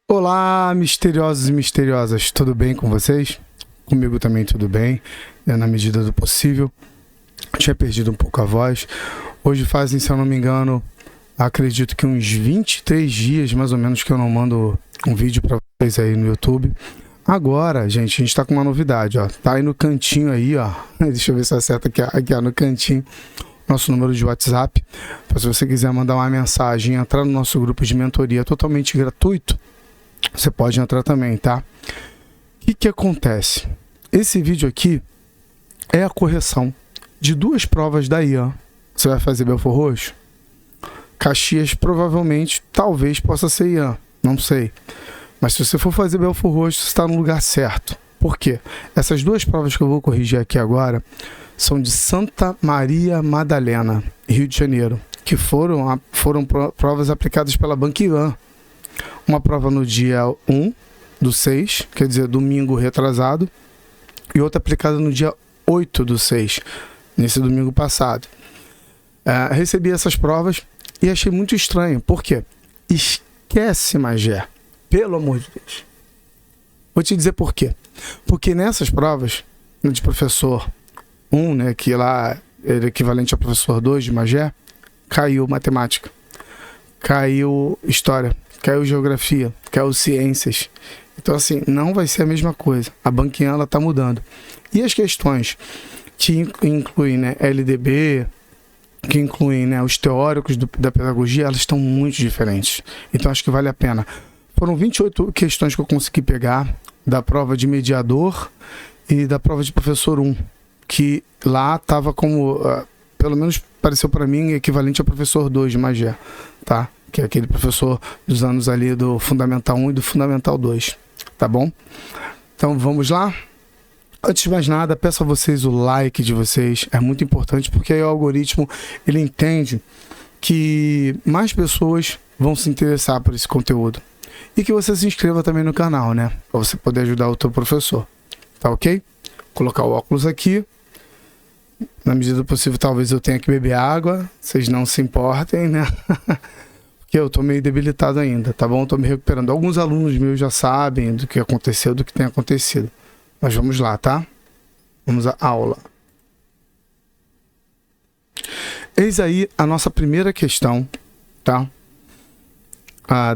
Olá, misteriosos e misteriosas, tudo bem com vocês? Comigo também tudo bem, na medida do possível. Tinha perdido um pouco a voz. Hoje fazem, se eu não me engano, acredito que uns 23 dias, mais ou menos, que eu não mando um vídeo para vocês aí no YouTube. Agora, gente, a gente tá com uma novidade, ó. Tá aí no cantinho aí, ó. Deixa eu ver se acerta aqui, ó, no cantinho. Nosso número de WhatsApp. Se você quiser mandar uma mensagem, entrar no nosso grupo de mentoria totalmente gratuito, você pode entrar também, tá? O que acontece? Esse vídeo aqui é a correção de duas provas da IAN. Você vai fazer Belfor Roxo? Caxias provavelmente, talvez possa ser IAN, não sei. Mas se você for fazer Belfor Roxo, você está no lugar certo. Por quê? Essas duas provas que eu vou corrigir aqui agora são de Santa Maria Madalena, Rio de Janeiro, que foram provas aplicadas pela Banquian. Uma prova no dia 1/6, quer dizer, domingo retrasado, e outra aplicada no dia 8/6, nesse domingo passado. Recebi essas provas e achei muito estranho. Por quê? Esquece, Magé. Pelo amor de Deus. Vou te dizer por quê. Porque nessas provas, de professor 1, né, que lá era equivalente ao professor 2 de Magé, caiu matemática, caiu história, caiu geografia, caiu ciências. Então, assim, não vai ser a mesma coisa. A Banquian, ela tá mudando. E as questões que incluem, né, LDB, que incluem, né, os teóricos da pedagogia, elas estão muito diferentes. Então, acho que vale a pena. Foram 28 questões que eu consegui pegar da prova de mediador e da prova de professor 1, que lá estava como, pelo menos pareceu para mim, equivalente ao professor 2 de Magé, tá? Que é aquele professor dos anos ali do Fundamental 1 e do Fundamental 2, tá bom? Então vamos lá? Antes de mais nada, peço a vocês o like de vocês, é muito importante, porque aí o algoritmo, ele entende que mais pessoas vão se interessar por esse conteúdo. E que você se inscreva também no canal, né? Para você poder ajudar o teu professor, tá ok? Vou colocar o óculos aqui. Na medida do possível, talvez eu tenha que beber água, vocês não se importem, né? Porque eu tô meio debilitado ainda, tá bom? Tô me recuperando. Alguns alunos meus já sabem do que aconteceu, do que tem acontecido. Mas vamos lá, tá? Vamos à aula. Eis aí a nossa primeira questão, tá?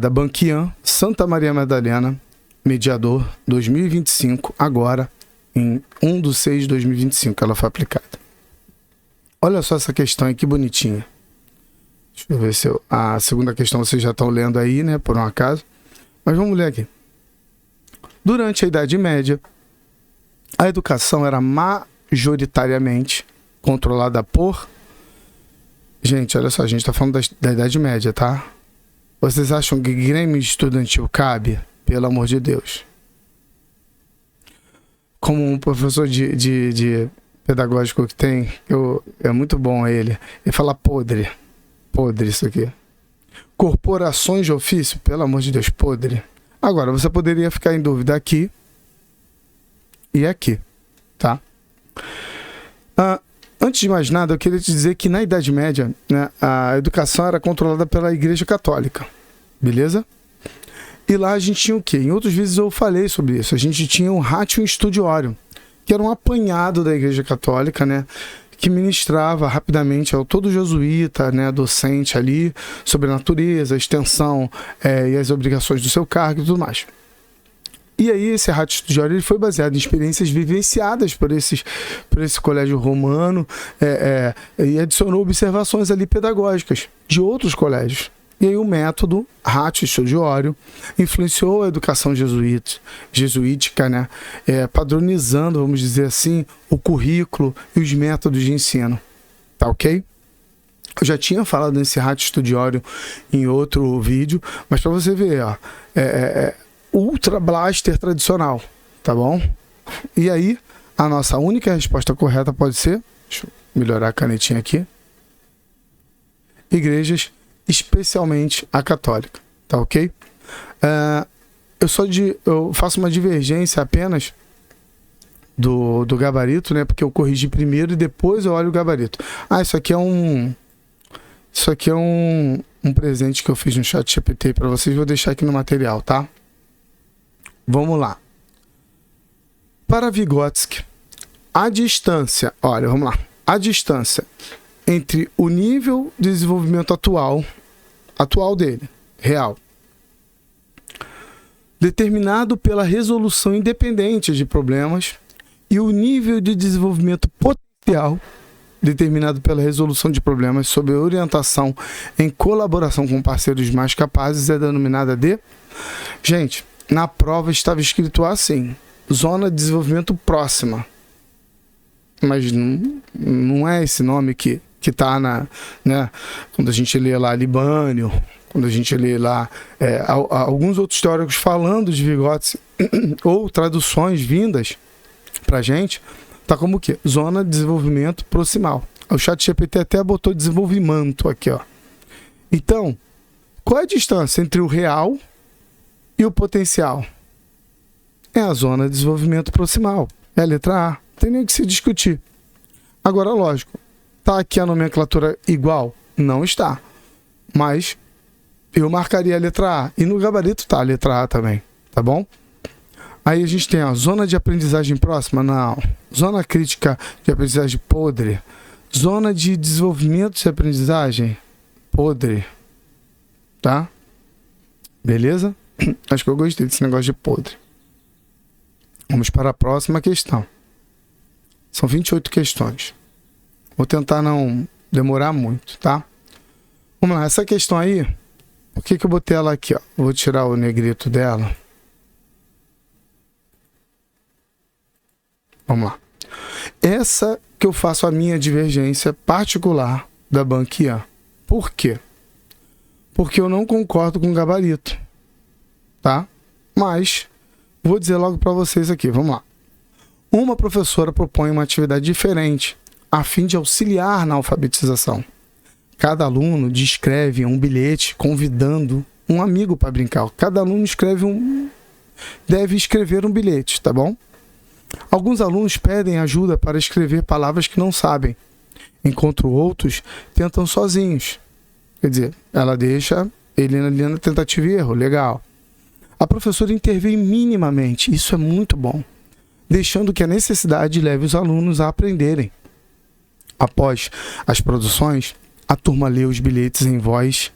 Da Banquian, Santa Maria Madalena, mediador 2025, agora em 1/6 de 2025 ela foi aplicada. Olha só essa questão aí, que bonitinha. Deixa eu ver se a segunda questão vocês já estão lendo aí, né, por um acaso. Mas vamos ler aqui. Durante a Idade Média, a educação era majoritariamente controlada por... Gente, olha só, a gente está falando da Idade Média, tá? Vocês acham que Grêmio estudantil cabe? Pelo amor de Deus. Como um professor de pedagógico que tem, é muito bom ele fala podre isso aqui. Corporações de ofício, pelo amor de Deus, podre. Agora, você poderia ficar em dúvida aqui e aqui, tá? Antes de mais nada, eu queria te dizer que na Idade Média, né, a educação era controlada pela Igreja Católica, beleza? E lá a gente tinha o quê? Em outros vídeos eu falei sobre isso. A gente tinha um Ratio Studiorum, que era um apanhado da Igreja Católica, né, que ministrava rapidamente ao todo jesuíta, né, docente ali, sobre a natureza, a extensão e as obrigações do seu cargo e tudo mais. E aí esse Ratio Studiorum ele foi baseado em experiências vivenciadas por esse colégio romano e adicionou observações ali pedagógicas de outros colégios. E aí o método Ratio Studiorum influenciou a educação jesuítica, né? Padronizando, vamos dizer assim, o currículo e os métodos de ensino. Tá ok? Eu já tinha falado nesse Ratio Studiorum em outro vídeo, mas para você ver, ó, Ultra Blaster tradicional, tá bom? E aí, a nossa única resposta correta pode ser, deixa eu melhorar a canetinha aqui, igrejas, especialmente a católica, tá ok? Eu faço uma divergência apenas do gabarito, né? Porque eu corrigi primeiro e depois eu olho o gabarito. Isso aqui é um presente que eu fiz no ChatGPT para vocês, vou deixar aqui no material, tá? Vamos lá. Para Vygotsky, a distância, olha, vamos lá. A distância entre o nível de desenvolvimento atual dele, real, determinado pela resolução independente de problemas, e o nível de desenvolvimento potencial, determinado pela resolução de problemas sob orientação em colaboração com parceiros mais capazes, é denominada de... Gente, na prova estava escrito assim, zona de desenvolvimento próxima. Mas não é esse nome que está na... né? Quando a gente lê lá Libânio, quando a gente lê lá alguns outros teóricos falando de Vygotsky, ou traduções vindas para a gente, tá como o quê? Zona de desenvolvimento proximal. O ChatGPT até botou desenvolvimento aqui, ó. Então, qual é a distância entre o real e o potencial? É a zona de desenvolvimento proximal. É a letra A. Não tem nem o que se discutir. Agora, lógico, tá aqui a nomenclatura igual? Não está. Mas eu marcaria a letra A. E no gabarito tá a letra A também. Tá bom? Aí a gente tem a zona de aprendizagem próxima? Não. Zona crítica de aprendizagem podre. Zona de desenvolvimento de aprendizagem? Podre. Tá? Beleza? Acho que eu gostei desse negócio de podre. Vamos para a próxima questão. São 28 questões. Vou tentar não demorar muito, tá? Vamos lá, essa questão aí, por que eu botei ela aqui, ó? Vou tirar o negrito dela. Vamos lá. Essa que eu faço a minha divergência particular da Banquian. Por quê? Porque eu não concordo com o gabarito, tá? Mas vou dizer logo para vocês aqui, vamos lá. Uma professora propõe uma atividade diferente a fim de auxiliar na alfabetização. Cada aluno descreve um bilhete convidando um amigo para brincar. Cada aluno deve escrever um bilhete, tá bom? Alguns alunos pedem ajuda para escrever palavras que não sabem, enquanto outros tentam sozinhos. Quer dizer, ela deixa ele ali na tentativa e erro, legal. A professora intervém minimamente, isso é muito bom, deixando que a necessidade leve os alunos a aprenderem. Após as produções, a turma lê os bilhetes em voz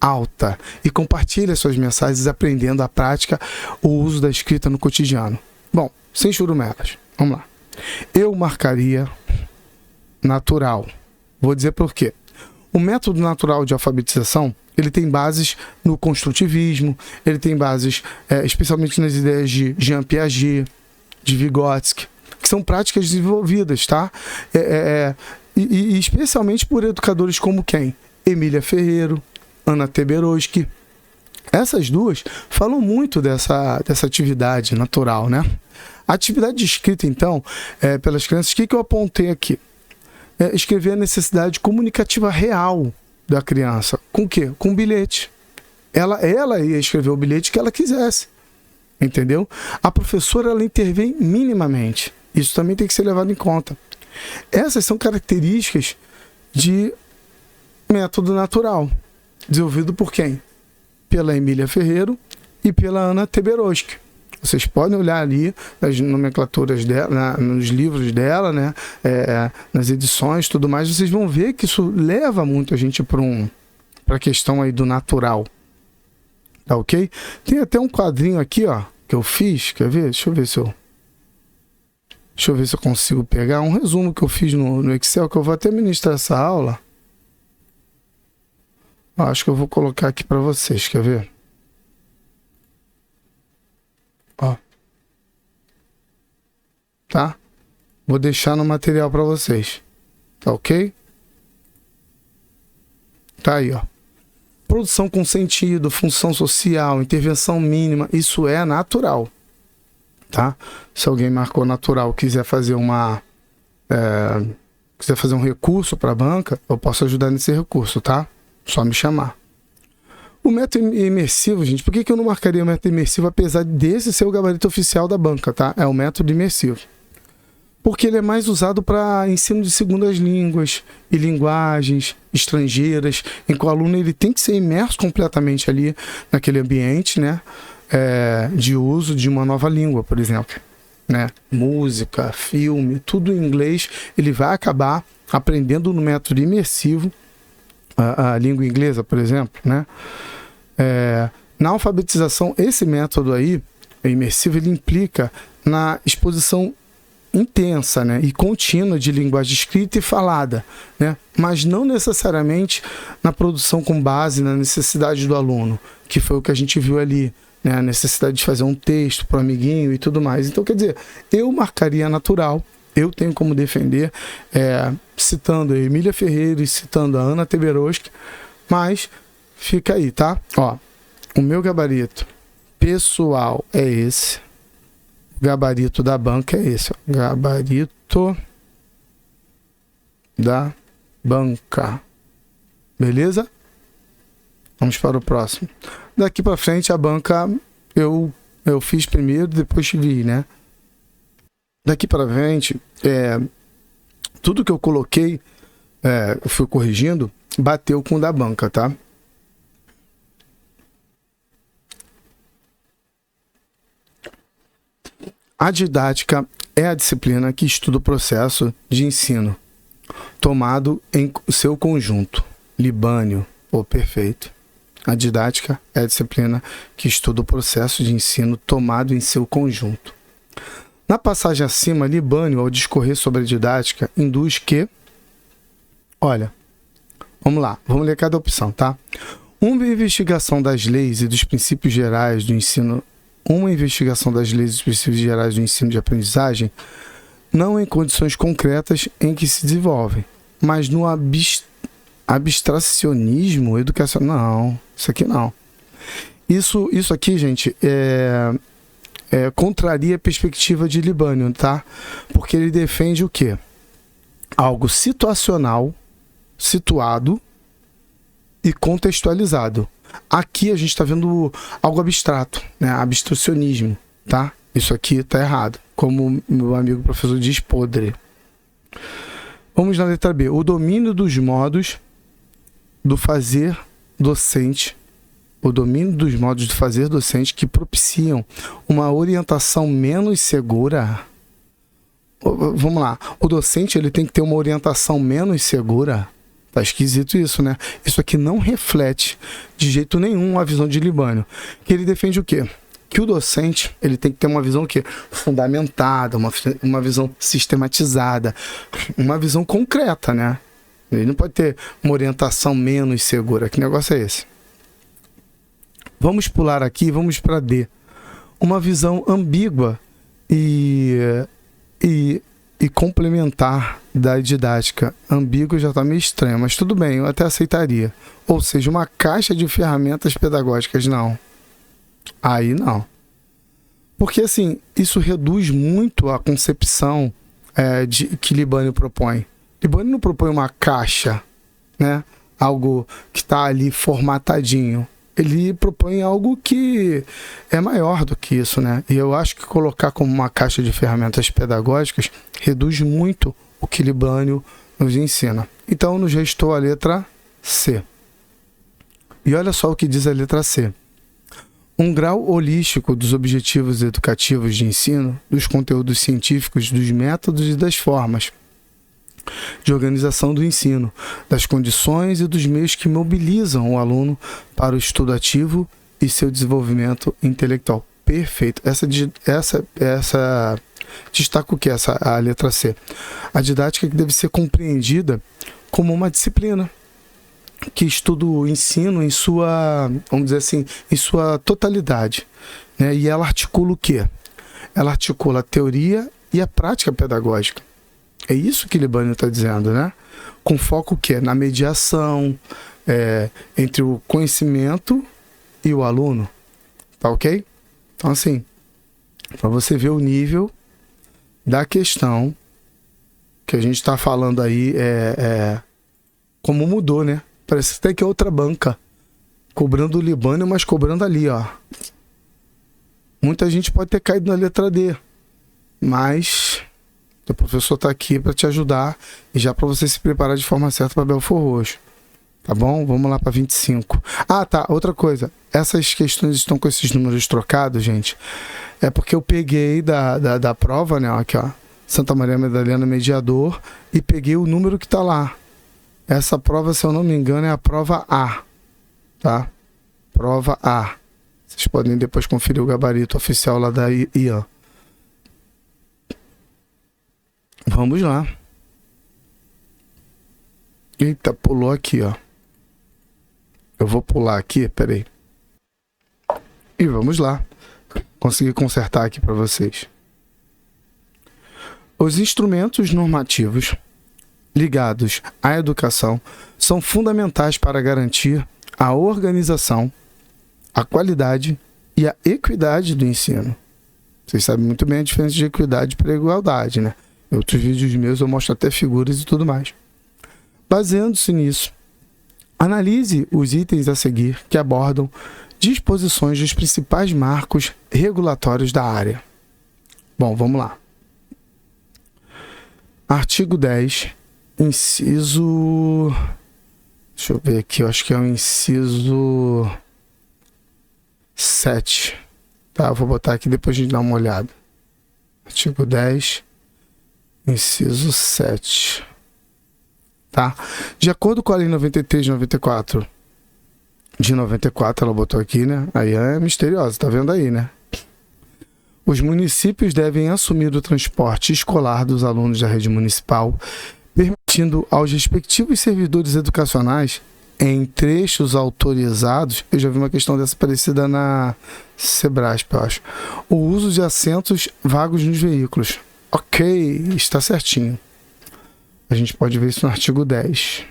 alta e compartilha suas mensagens, aprendendo a prática o uso da escrita no cotidiano. Bom, sem churumelas, vamos lá. Eu marcaria natural. Vou dizer por quê. O método natural de alfabetização, ele tem bases no construtivismo, ele tem bases especialmente nas ideias de Jean Piaget, de Vygotsky, que são práticas desenvolvidas, tá? E especialmente por educadores como quem? Emília Ferreiro, Anna Teberoski. Essas duas falam muito dessa atividade natural, né? A atividade de escrita, então, pelas crianças, o que eu apontei aqui? Escrever a necessidade comunicativa real da criança. Com o quê? Com um bilhete. Ela ia escrever o bilhete que ela quisesse. Entendeu? A professora, ela intervém minimamente. Isso também tem que ser levado em conta. Essas são características de método natural. Desenvolvido por quem? Pela Emília Ferreiro e pela Anna Teberoski. Vocês podem olhar ali nas nomenclaturas dela, nos livros dela, né? Nas edições e tudo mais, vocês vão ver que isso leva muito a gente para a questão aí do natural. Tá ok? Tem até um quadrinho aqui, ó, que eu fiz, quer ver? Deixa eu ver se eu consigo pegar um resumo que eu fiz no Excel, que eu vou até ministrar essa aula. Acho que eu vou colocar aqui para vocês, quer ver? Ó. Tá? Vou deixar no material para vocês. Tá ok? Tá aí, ó. Produção com sentido, função social, intervenção mínima, isso é natural. Tá? Se alguém marcou natural, quiser fazer um recurso para a banca, eu posso ajudar nesse recurso, tá? Só me chamar. O método imersivo, gente, por que eu não marcaria o método imersivo, apesar desse ser o gabarito oficial da banca, tá? É o método imersivo. Porque ele é mais usado para ensino de segundas línguas e linguagens estrangeiras, em que o aluno ele tem que ser imerso completamente ali naquele ambiente, né? de uso de uma nova língua, por exemplo, né? Música, filme, tudo em inglês, ele vai acabar aprendendo no método imersivo a língua inglesa, por exemplo, né? Na alfabetização, esse método aí, imersivo, ele implica na exposição intensa, né, e contínua de linguagem escrita e falada, né, mas não necessariamente na produção com base na necessidade do aluno, que foi o que a gente viu ali, né, a necessidade de fazer um texto para o amiguinho e tudo mais. Então, quer dizer, eu marcaria natural, eu tenho como defender, citando a Emília Ferreira e citando a Ana Teberoski, mas fica aí, tá? Ó, o meu gabarito pessoal é esse. Gabarito da banca é esse, ó. Gabarito da banca. Beleza? Vamos para o próximo. Daqui para frente a banca eu fiz primeiro, depois vi, né? Daqui para frente, tudo que eu coloquei, eu fui corrigindo, bateu com o da banca, tá? A didática é a disciplina que estuda o processo de ensino, tomado em seu conjunto. Libânio, perfeito. A didática é a disciplina que estuda o processo de ensino tomado em seu conjunto. Na passagem acima, Libânio, ao discorrer sobre a didática, induz que... Olha, vamos lá, vamos ler cada opção, tá? Uma investigação das leis e dos princípios gerais do ensino... Uma investigação das leis e dos princípios gerais do ensino de aprendizagem, não em condições concretas em que se desenvolvem, mas no abstracionismo educacional. Não, isso aqui não. Isso aqui, gente, contraria a perspectiva de Libânio, tá? Porque ele defende o quê? Algo situacional, situado e contextualizado. Aqui a gente está vendo algo abstrato, né? Abstracionismo, tá? Isso aqui está errado, como meu amigo professor diz, podre. Vamos na letra B. O domínio dos modos do fazer docente, que propiciam uma orientação menos segura. Vamos lá. O docente ele tem que ter uma orientação menos segura. Tá esquisito isso, né? Isso aqui não reflete de jeito nenhum a visão de Libânio. Que ele defende o quê? Que o docente ele tem que ter uma visão o quê? Fundamentada, uma visão sistematizada, uma visão concreta, né? Ele não pode ter uma orientação menos segura. Que negócio é esse? Vamos pular aqui, vamos para D. Uma visão ambígua e complementar da didática. Ambíguo já está meio estranho, mas tudo bem, eu até aceitaria. Ou seja, uma caixa de ferramentas pedagógicas, não. Aí não. Porque assim, isso reduz muito a concepção que Libânio propõe. Libânio não propõe uma caixa, né? Algo que está ali formatadinho. Ele propõe algo que é maior do que isso, né? E eu acho que colocar como uma caixa de ferramentas pedagógicas reduz muito o que Libânio nos ensina. Então, nos restou a letra C. E olha só o que diz a letra C. Um grau holístico dos objetivos educativos de ensino, dos conteúdos científicos, dos métodos e das formas de organização do ensino, das condições e dos meios que mobilizam o aluno para o estudo ativo e seu desenvolvimento intelectual. Perfeito. Essa destaca o que? A letra C. A didática que deve ser compreendida como uma disciplina que estuda o ensino em sua, vamos dizer assim, em sua totalidade, né? E ela articula o quê? Ela articula a teoria e a prática pedagógica. É isso que Libânio está dizendo, né? Com foco o quê? Na mediação entre o conhecimento e o aluno. Tá ok? Então, assim, para você ver o nível da questão que a gente está falando aí, como mudou, né? Parece até que é outra banca. Cobrando o Libânio, mas cobrando ali, ó. Muita gente pode ter caído na letra D. Mas o professor está aqui para te ajudar e já para você se preparar de forma certa para Belford Roxo. Tá bom? Vamos lá para 25. Ah, tá. Outra coisa. Essas questões estão com esses números trocados, gente. É porque eu peguei da prova, né? Aqui, ó. Santa Maria Madalena Mediador. E peguei o número que tá lá. Essa prova, se eu não me engano, é a prova A. Tá? Prova A. Vocês podem depois conferir o gabarito oficial lá da IAN. Vamos lá. Eita, pulou aqui, ó. Eu vou pular aqui, peraí. E vamos lá. Consegui consertar aqui para vocês. Os instrumentos normativos ligados à educação são fundamentais para garantir a organização, a qualidade e a equidade do ensino. Vocês sabem muito bem a diferença de equidade para igualdade, né? Em outros vídeos meus eu mostro até figuras e tudo mais. Baseando-se nisso, analise os itens a seguir que abordam disposições dos principais marcos regulatórios da área. Bom, vamos lá. Artigo 10, inciso... Deixa eu ver aqui, eu acho que é o inciso 7. Tá, eu vou botar aqui depois a gente dá uma olhada. Artigo 10, inciso 7. Tá? De acordo com a Lei 93 de 94, de 94, ela botou aqui, né? Aí é misteriosa, tá vendo aí, né? Os municípios devem assumir o transporte escolar dos alunos da rede municipal, permitindo aos respectivos servidores educacionais, em trechos autorizados, eu já vi uma questão dessa parecida na Sebrasp, eu acho, o uso de assentos vagos nos veículos. Ok, está certinho. A gente pode ver isso no artigo 10.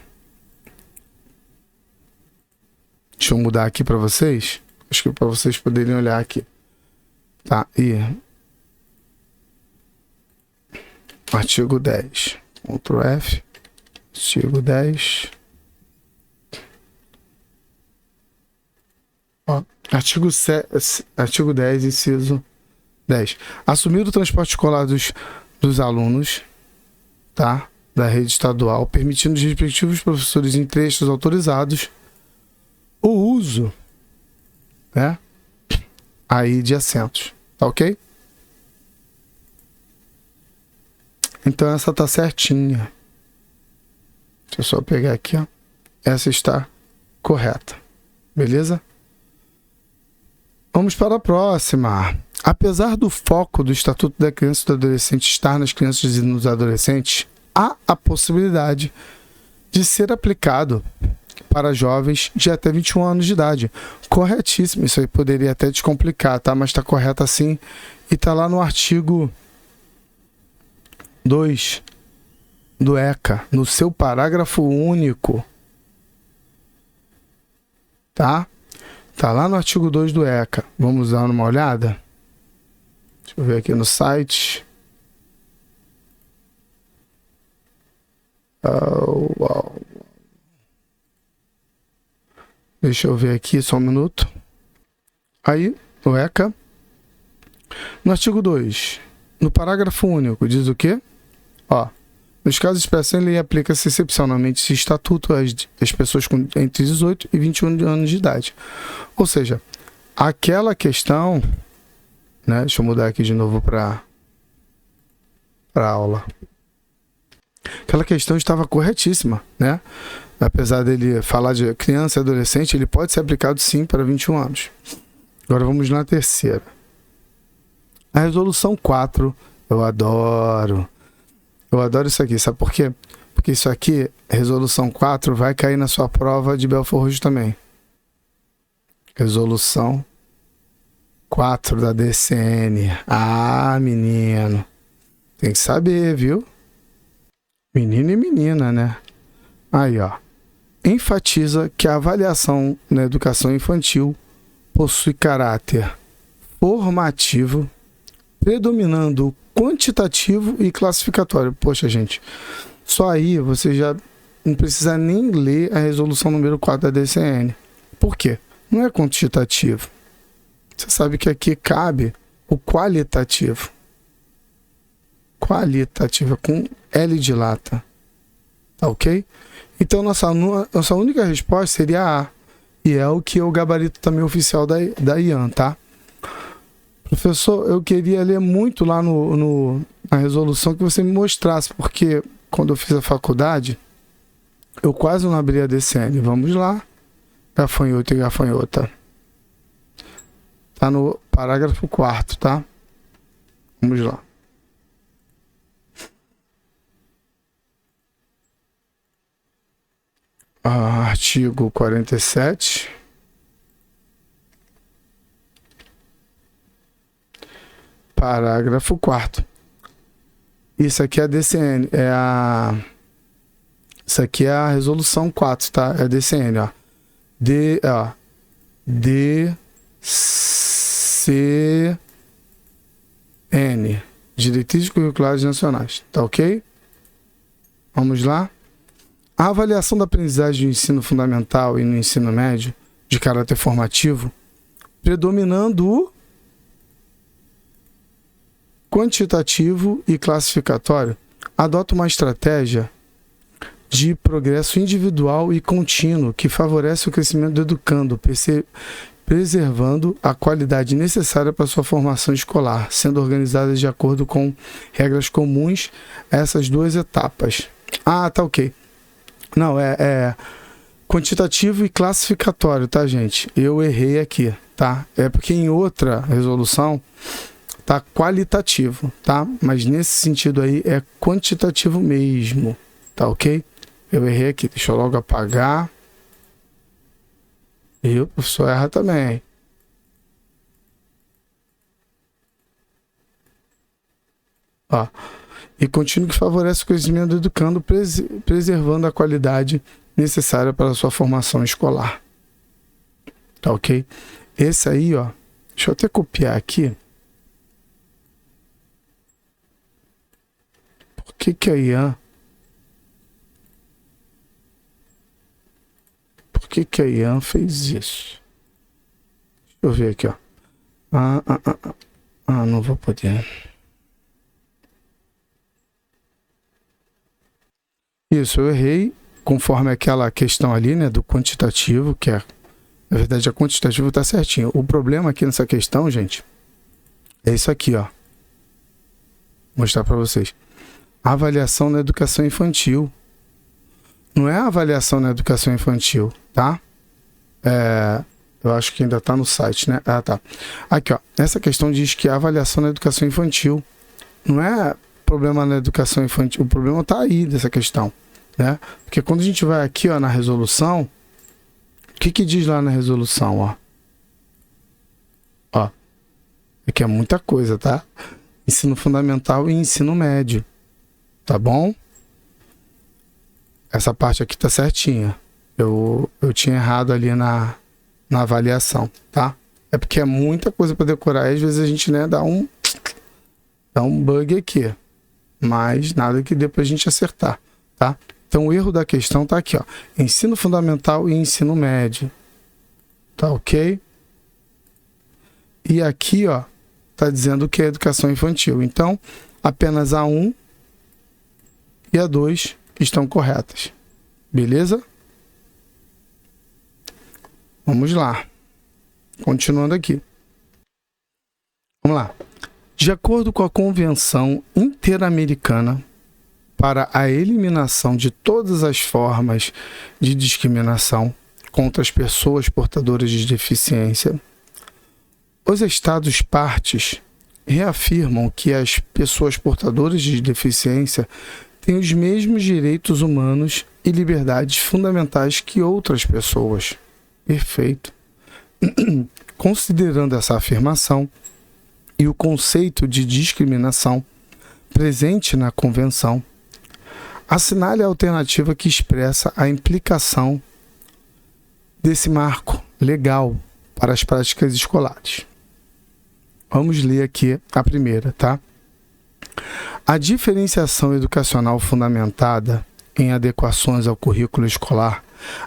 Deixa eu mudar aqui para vocês. Acho que para vocês poderem olhar aqui. Tá, e... Artigo 10. Ctrl F. Artigo 10. Ó, artigo 10, inciso 10. Assumir o transporte escolar dos alunos, tá? Da rede estadual, permitindo os respectivos professores em trechos autorizados o uso, né, aí de assentos, tá ok? Então essa tá certinha. Deixa eu só pegar aqui, ó. Essa está correta, beleza? Vamos para a próxima. Apesar do foco do Estatuto da Criança e do Adolescente estar nas crianças e nos adolescentes, há a possibilidade de ser aplicado para jovens de até 21 anos de idade. Corretíssimo, isso aí poderia até descomplicar, tá? Mas está correto assim e está lá no artigo 2 do ECA, no seu parágrafo único, tá? Tá lá no artigo 2 do ECA. Vamos dar uma olhada? Deixa eu ver aqui no site. Deixa eu ver aqui só um minuto. Aí, o ECA. No artigo 2, no parágrafo único, diz o quê? Ó, nos casos expressos em lei, aplica-se excepcionalmente esse estatuto às pessoas com entre 18 e 21 anos de idade. Ou seja, aquela questão, né? Deixa eu mudar aqui de novo para aula. Aquela questão estava corretíssima, né? Apesar dele falar de criança e adolescente, ele pode ser aplicado sim para 21 anos. Agora vamos na terceira. A resolução 4, eu adoro. Eu adoro isso aqui, sabe por quê? Porque isso aqui, resolução 4, vai cair na sua prova de Belfort Roxo também. Resolução 4 da DCN. Ah, menino. Tem que saber, viu? Menino e menina, né? Aí, ó. Enfatiza que a avaliação na educação infantil possui caráter formativo, predominando o quantitativo e classificatório. Poxa, gente, só aí você já não precisa nem ler a resolução número 4 da DCN. Por quê? Não é quantitativo. Você sabe que aqui cabe o qualitativo. Qualitativa, com L de lata. Tá ok? Então, nossa única resposta seria A. E é o que é o gabarito também oficial da IAN, tá? Professor, eu queria ler muito lá na resolução que você me mostrasse, porque quando eu fiz a faculdade, eu quase não abri a DCN. Vamos lá. Gafanhoto e gafanhota. Tá no parágrafo 4º, tá? Vamos lá. Artigo 47. Parágrafo 4º. Isso aqui é a DCN, isso aqui é a resolução 4, tá? É a DCN, ó. DCN, Diretrizes Curriculares Nacionais, tá ok? Vamos lá. A avaliação da aprendizagem no ensino fundamental e no ensino médio, de caráter formativo, predominando o quantitativo e classificatório, adota uma estratégia de progresso individual e contínuo que favorece o crescimento do educando, preservando a qualidade necessária para sua formação escolar, sendo organizada de acordo com regras comuns a essas duas etapas. Ah, tá ok. Não, é quantitativo e classificatório, tá, gente? Eu errei aqui, tá? É porque em outra resolução tá qualitativo, tá? Mas nesse sentido aí é quantitativo mesmo, tá ok? Eu errei aqui, deixa eu logo apagar. E o professor erra também. Ó. E contínuo que favorece o crescimento do educando, preservando a qualidade necessária para a sua formação escolar. Tá ok? Esse aí, ó. Deixa eu até copiar aqui. Por que a IAN? Por que a IAN fez isso? Deixa eu ver aqui, ó. Não vou poder. Isso, eu errei, conforme aquela questão ali, né, do quantitativo, que é, na verdade, a quantitativo tá certinho. O problema aqui nessa questão, gente, é isso aqui, ó. Vou mostrar para vocês. Avaliação na educação infantil. Não é a avaliação na educação infantil, tá? Eu acho que ainda tá no site, né? Ah, tá. Aqui, ó. Essa questão diz que a avaliação na educação infantil não é problema na educação infantil. O problema tá aí dessa questão, né? Porque quando a gente vai aqui, ó, na resolução, o que diz lá na resolução, ó? Ó. Aqui é muita coisa, tá? Ensino fundamental e ensino médio. Tá bom? Essa parte aqui tá certinha. Eu tinha errado ali na avaliação, tá? É porque é muita coisa para decorar. Às vezes a gente, né, dá um bug aqui. Mas nada que dê pra gente acertar, tá? Então o erro da questão tá aqui, ó. Ensino fundamental e ensino médio. Tá ok? E aqui, ó, tá dizendo que é educação infantil. Então, apenas a 1 e a 2 estão corretas. Beleza? Vamos lá. Continuando aqui. Vamos lá. De acordo com a Convenção Interamericana para a Eliminação de todas as formas de discriminação contra as pessoas portadoras de deficiência, os Estados partes reafirmam que as pessoas portadoras de deficiência têm os mesmos direitos humanos e liberdades fundamentais que outras pessoas. Perfeito. Considerando essa afirmação e o conceito de discriminação presente na Convenção, assinale a alternativa que expressa a implicação desse marco legal para as práticas escolares. Vamos ler aqui a primeira, tá? A diferenciação educacional fundamentada em adequações ao currículo escolar,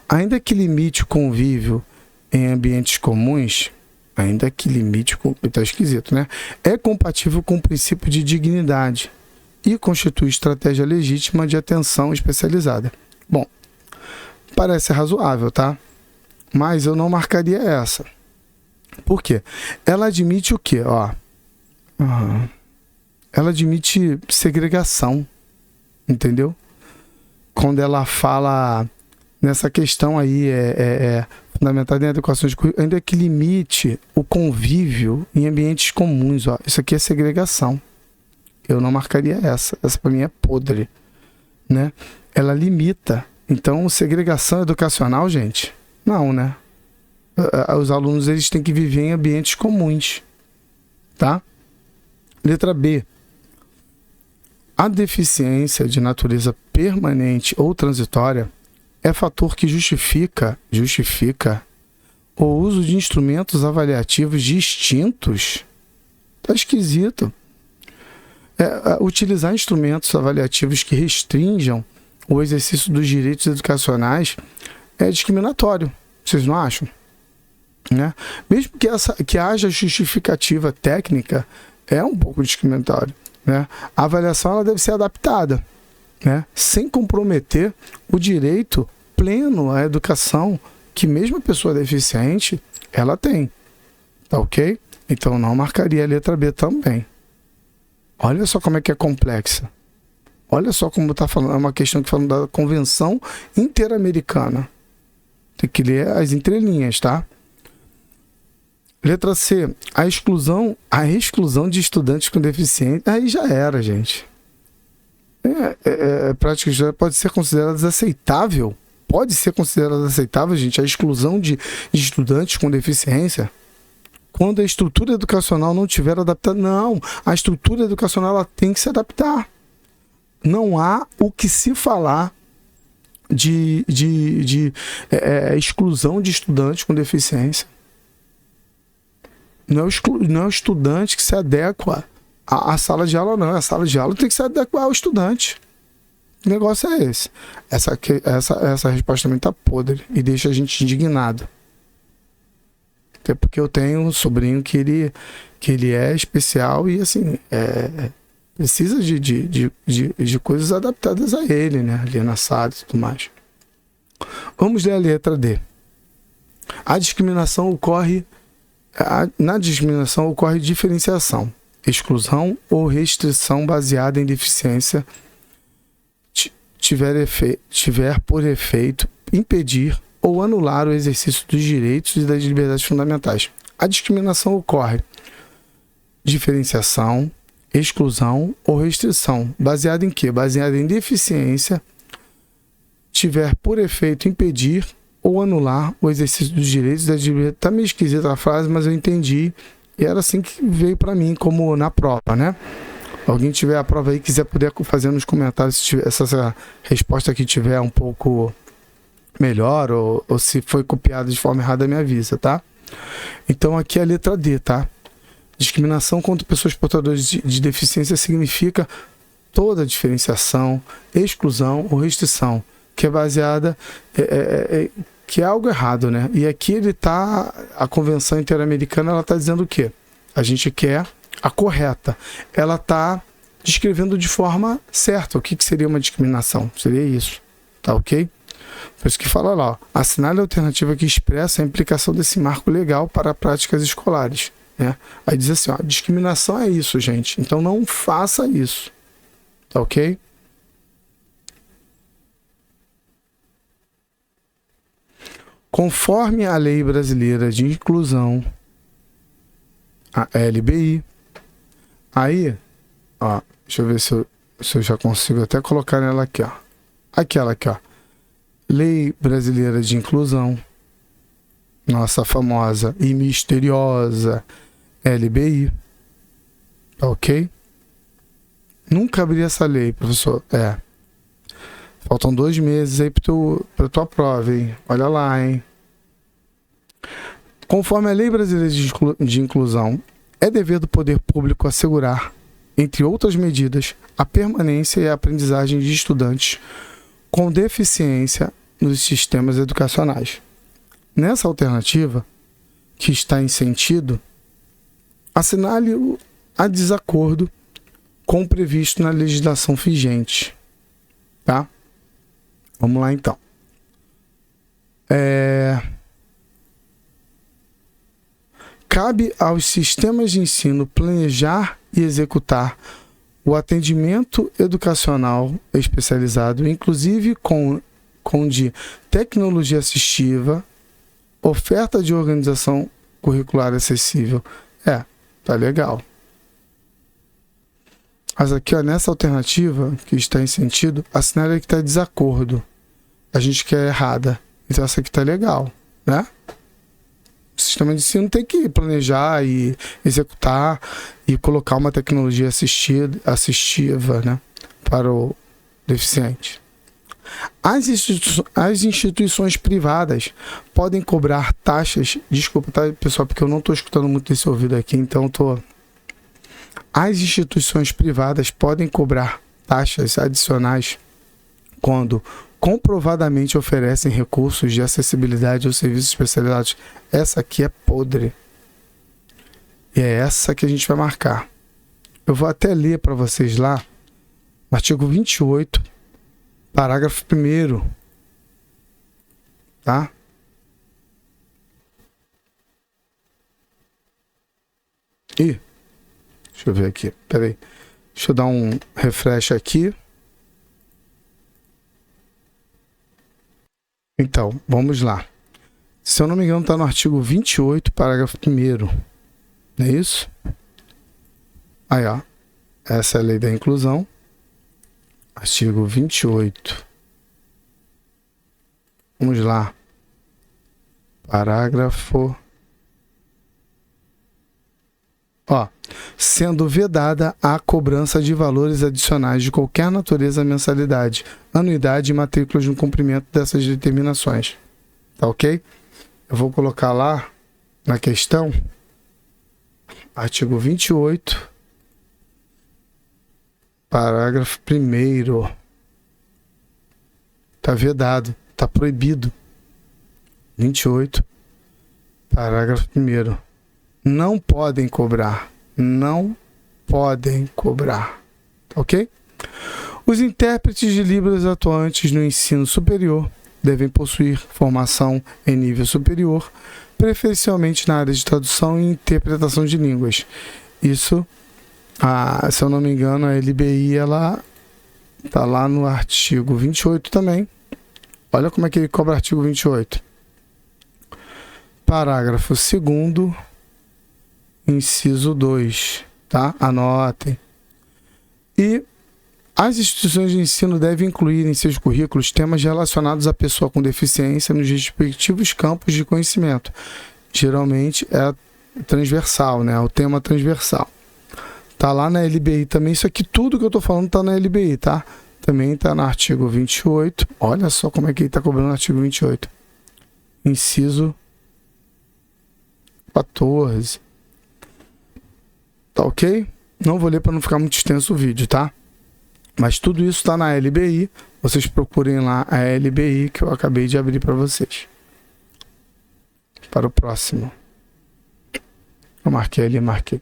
ainda que limite o convívio em ambientes comuns, tá esquisito, né? É compatível com o princípio de dignidade e constitui estratégia legítima de atenção especializada. Bom, parece razoável, tá? Mas eu não marcaria essa. Por quê? Ela admite o quê? Ó, ela admite segregação, entendeu? Quando ela fala nessa questão aí, fundamentada em educação de currículo, ainda que limite o convívio em ambientes comuns. Ó. Isso aqui é segregação. Eu não marcaria essa. Essa para mim é podre, né? Ela limita. Então, segregação educacional, gente, não, né? Os alunos eles têm que viver em ambientes comuns, tá? Letra B. A deficiência de natureza permanente ou transitória é fator que justifica o uso de instrumentos avaliativos distintos. Tá esquisito. Utilizar instrumentos avaliativos que restringam o exercício dos direitos educacionais é discriminatório. Vocês não acham? Né? Mesmo que haja justificativa técnica, é um pouco discriminatório. Né? A avaliação ela deve ser adaptada, né? Sem comprometer o direito pleno à educação que mesmo a pessoa deficiente ela tem. Tá ok? Então não marcaria a letra B também. Olha só como é que é complexa. Olha só como está falando. É uma questão que fala da Convenção Interamericana. Tem que ler as entrelinhas, tá? Letra C. A exclusão de estudantes com deficiência. Aí já era, gente. Prática pode ser considerada aceitável. Pode ser considerada aceitável, gente, a exclusão de estudantes com deficiência. Quando a estrutura educacional não estiver adaptada. Não, a estrutura educacional ela tem que se adaptar. Não há o que se falar de exclusão de estudantes com deficiência. Não é o estudante que se adequa à sala de aula, não. A sala de aula tem que se adequar ao estudante. Que negócio é esse? Essa resposta também tá podre e deixa a gente indignado. Até porque eu tenho um sobrinho que ele é especial e assim precisa de coisas adaptadas a ele, né? Ali na sala e tudo mais. Vamos ler a letra D. Na discriminação ocorre diferenciação, exclusão ou restrição baseada em deficiência tiver por efeito impedir ou anular o exercício dos direitos e das liberdades fundamentais. A discriminação ocorre diferenciação, exclusão ou restrição, baseada em quê? Baseada em deficiência, tiver por efeito impedir ou anular o exercício dos direitos e das liberdades. Tá meio esquisita a frase, mas eu entendi e era assim que veio para mim, como na prova, né? Alguém tiver a prova aí, quiser poder fazer nos comentários se essa resposta aqui tiver um pouco melhor ou se foi copiada de forma errada, me avisa, tá? Então aqui é a letra D, tá? Discriminação contra pessoas portadoras de deficiência significa toda diferenciação, exclusão ou restrição que é baseada, que é algo errado, né? E aqui a Convenção Interamericana, ela está dizendo o quê? A gente quer a correta. Ela está descrevendo de forma certa o que seria uma discriminação. Seria isso, tá ok? Por isso que fala lá, ó, assinale a alternativa que expressa a implicação desse marco legal para práticas escolares. Né? Aí diz assim, ó, discriminação é isso, gente. Então não faça isso. Tá ok? Conforme a Lei Brasileira de Inclusão, a LBI, aí, ó, deixa eu ver se eu já consigo até colocar nela aqui, ó. Aquela aqui, ó. Lei Brasileira de Inclusão, nossa famosa e misteriosa LBI, ok? Nunca abri essa lei, professor. Faltam 2 meses aí para tua prova, hein? Olha lá, hein? Conforme a Lei Brasileira de Inclusão, é dever do poder público assegurar, entre outras medidas, a permanência e a aprendizagem de estudantes com deficiência nos sistemas educacionais. Nessa alternativa, que está em sentido, assinale a desacordo com o previsto na legislação vigente. Tá? Vamos lá então. Cabe aos sistemas de ensino planejar e executar o atendimento educacional especializado, inclusive com de tecnologia assistiva, oferta de organização curricular acessível. Tá legal. Mas aqui, ó, nessa alternativa que está em sentido, assinale que está em desacordo. A gente quer errada. Então essa aqui tá legal, né? O sistema de ensino tem que planejar e executar e colocar uma tecnologia assistiva, né, para o deficiente. As instituições privadas podem cobrar taxas. Desculpa, tá, pessoal, porque eu não estou escutando muito esse ouvido aqui, então As instituições privadas podem cobrar taxas adicionais quando comprovadamente oferecem recursos de acessibilidade ou serviços especializados. Essa aqui é podre. E é essa que a gente vai marcar. Eu vou até ler para vocês lá, no artigo 28, parágrafo 1º. Tá? Deixa eu ver aqui. Peraí. Deixa eu dar um refresh aqui. Então, vamos lá. Se eu não me engano, está no artigo 28, parágrafo 1º. Não é isso? Aí, ó. Essa é a lei da inclusão. Artigo 28. Vamos lá. Parágrafo. Ó. Sendo vedada a cobrança de valores adicionais de qualquer natureza à mensalidade, anuidade e matrículas no cumprimento dessas determinações. Tá ok? Eu vou colocar lá na questão, artigo 28, parágrafo 1º. Tá vedado, tá proibido. 28, parágrafo 1º. Não podem cobrar. Não podem cobrar. Ok? Os intérpretes de Libras atuantes no ensino superior devem possuir formação em nível superior, preferencialmente na área de tradução e interpretação de línguas. Isso, se eu não me engano, a LBI, ela está lá no artigo 28 também. Olha como é que ele cobra o artigo 28. Parágrafo 2º, inciso 2, tá? Anotem. E as instituições de ensino devem incluir em seus currículos temas relacionados à pessoa com deficiência nos respectivos campos de conhecimento. Geralmente é transversal, né? O tema transversal. Tá lá na LBI também. Isso aqui, tudo que eu tô falando tá na LBI, tá? Também tá no artigo 28. Olha só como é que ele tá cobrando o artigo 28. Inciso 14. Tá ok? Não vou ler para não ficar muito extenso o vídeo, tá? Mas tudo isso está na LBI. Vocês procurem lá a LBI que eu acabei de abrir para vocês. Para o próximo. Eu marquei ali, marquei.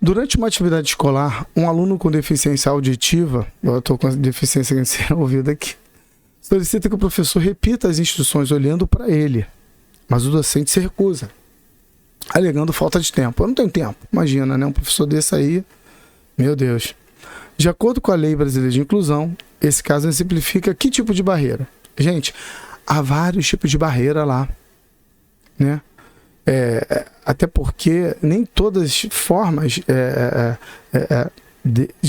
Durante uma atividade escolar, um aluno com deficiência auditiva, eu estou com deficiência sem ouvido aqui, solicita que o professor repita as instruções olhando para ele, mas o docente se recusa, alegando falta de tempo. Eu não tenho tempo. Imagina, né? Um professor desse aí, meu Deus. De acordo com a Lei Brasileira de Inclusão, esse caso exemplifica que tipo de barreira? Gente, há vários tipos de barreira lá, né? Até porque nem todas as formas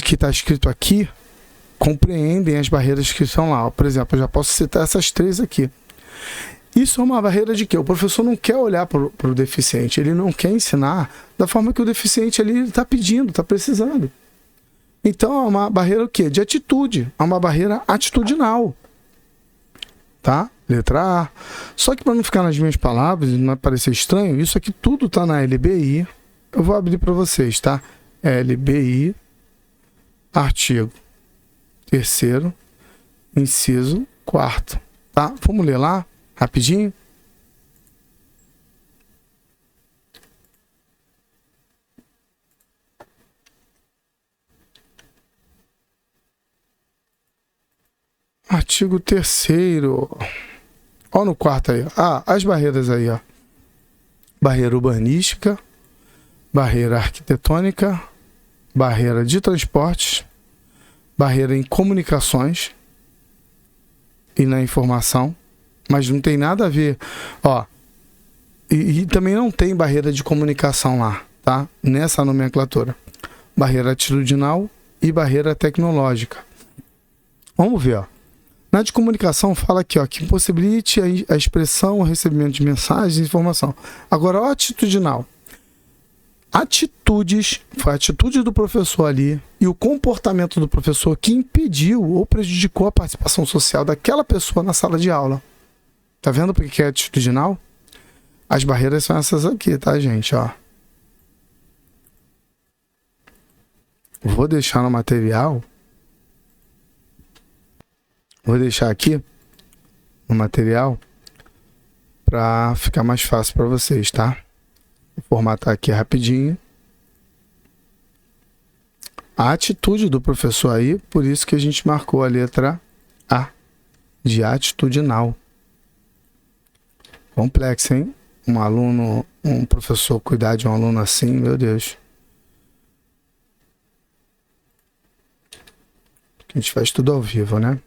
que está escrito aqui compreendem as barreiras que estão lá. Por exemplo, eu já posso citar essas 3 aqui. Isso é uma barreira de quê? O professor não quer olhar para o deficiente, ele não quer ensinar da forma que o deficiente ali está pedindo, está precisando. Então é uma barreira o quê? De atitude, é uma barreira atitudinal. Tá? Letra A. Só que para não ficar nas minhas palavras e não parecer estranho, isso aqui tudo está na LBI. Eu vou abrir para vocês, tá? LBI, artigo 3º, inciso 4º. Tá? Vamos ler lá, rapidinho. artigo 3º. Ó no quarto aí. As barreiras aí, ó. Barreira urbanística, barreira arquitetônica, barreira de transportes, barreira em comunicações e na informação, mas não tem nada a ver, ó. E também não tem barreira de comunicação lá, tá? Nessa nomenclatura. Barreira atitudinal e barreira tecnológica. Vamos ver, ó. Na de comunicação fala aqui, ó, que impossibilite a expressão, o recebimento de mensagens e informação. Agora, ó, atitudinal. Atitudes, foi a atitude do professor ali e o comportamento do professor que impediu ou prejudicou a participação social daquela pessoa na sala de aula. Tá vendo por que é atitudinal? As barreiras são essas aqui, tá, gente? Ó. Vou deixar no material. Vou deixar aqui no material para ficar mais fácil para vocês, tá? Vou formatar aqui rapidinho. A atitude do professor aí, por isso que a gente marcou a letra A, de atitudinal. Complexo, hein? Um professor cuidar de um aluno assim, meu Deus. A gente faz tudo ao vivo, né?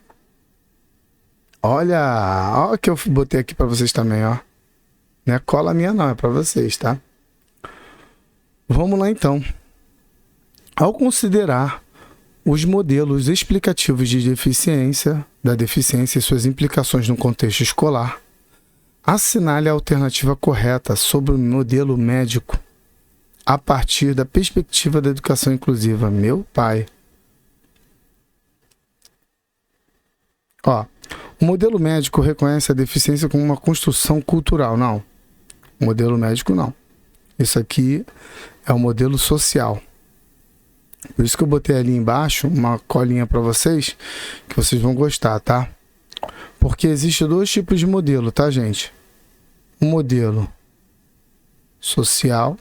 Olha o que eu botei aqui para vocês também, ó. Não é cola minha não, é para vocês, tá? Vamos lá então. Ao considerar os modelos explicativos de deficiência, da deficiência e suas implicações no contexto escolar, assinale a alternativa correta sobre o modelo médico a partir da perspectiva da educação inclusiva. Meu pai. Ó. O modelo médico reconhece a deficiência como uma construção cultural. Não. O modelo médico não. Isso aqui é o modelo social. Por isso que eu botei ali embaixo uma colinha para vocês, que vocês vão gostar, tá? Porque existem dois tipos de modelo, tá, gente? O modelo social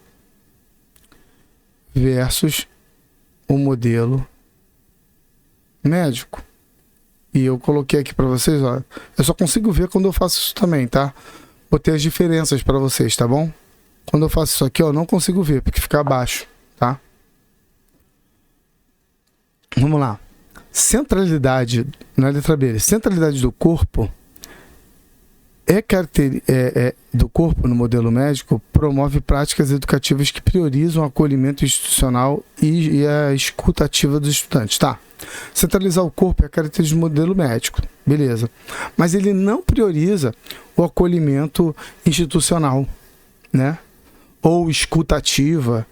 versus o modelo médico. E eu coloquei aqui para vocês, ó. Eu só consigo ver quando eu faço isso também, tá? Botei as diferenças para vocês, tá bom? Quando eu faço isso aqui, ó, eu não consigo ver, porque fica abaixo, tá? Vamos lá. Centralidade, na letra B, centralidade do corpo do corpo no modelo médico promove práticas educativas que priorizam o acolhimento institucional e a escuta ativa dos estudantes, tá? Centralizar o corpo é característica do modelo médico, beleza. Mas ele não prioriza o acolhimento institucional, né? Ou escuta ativa.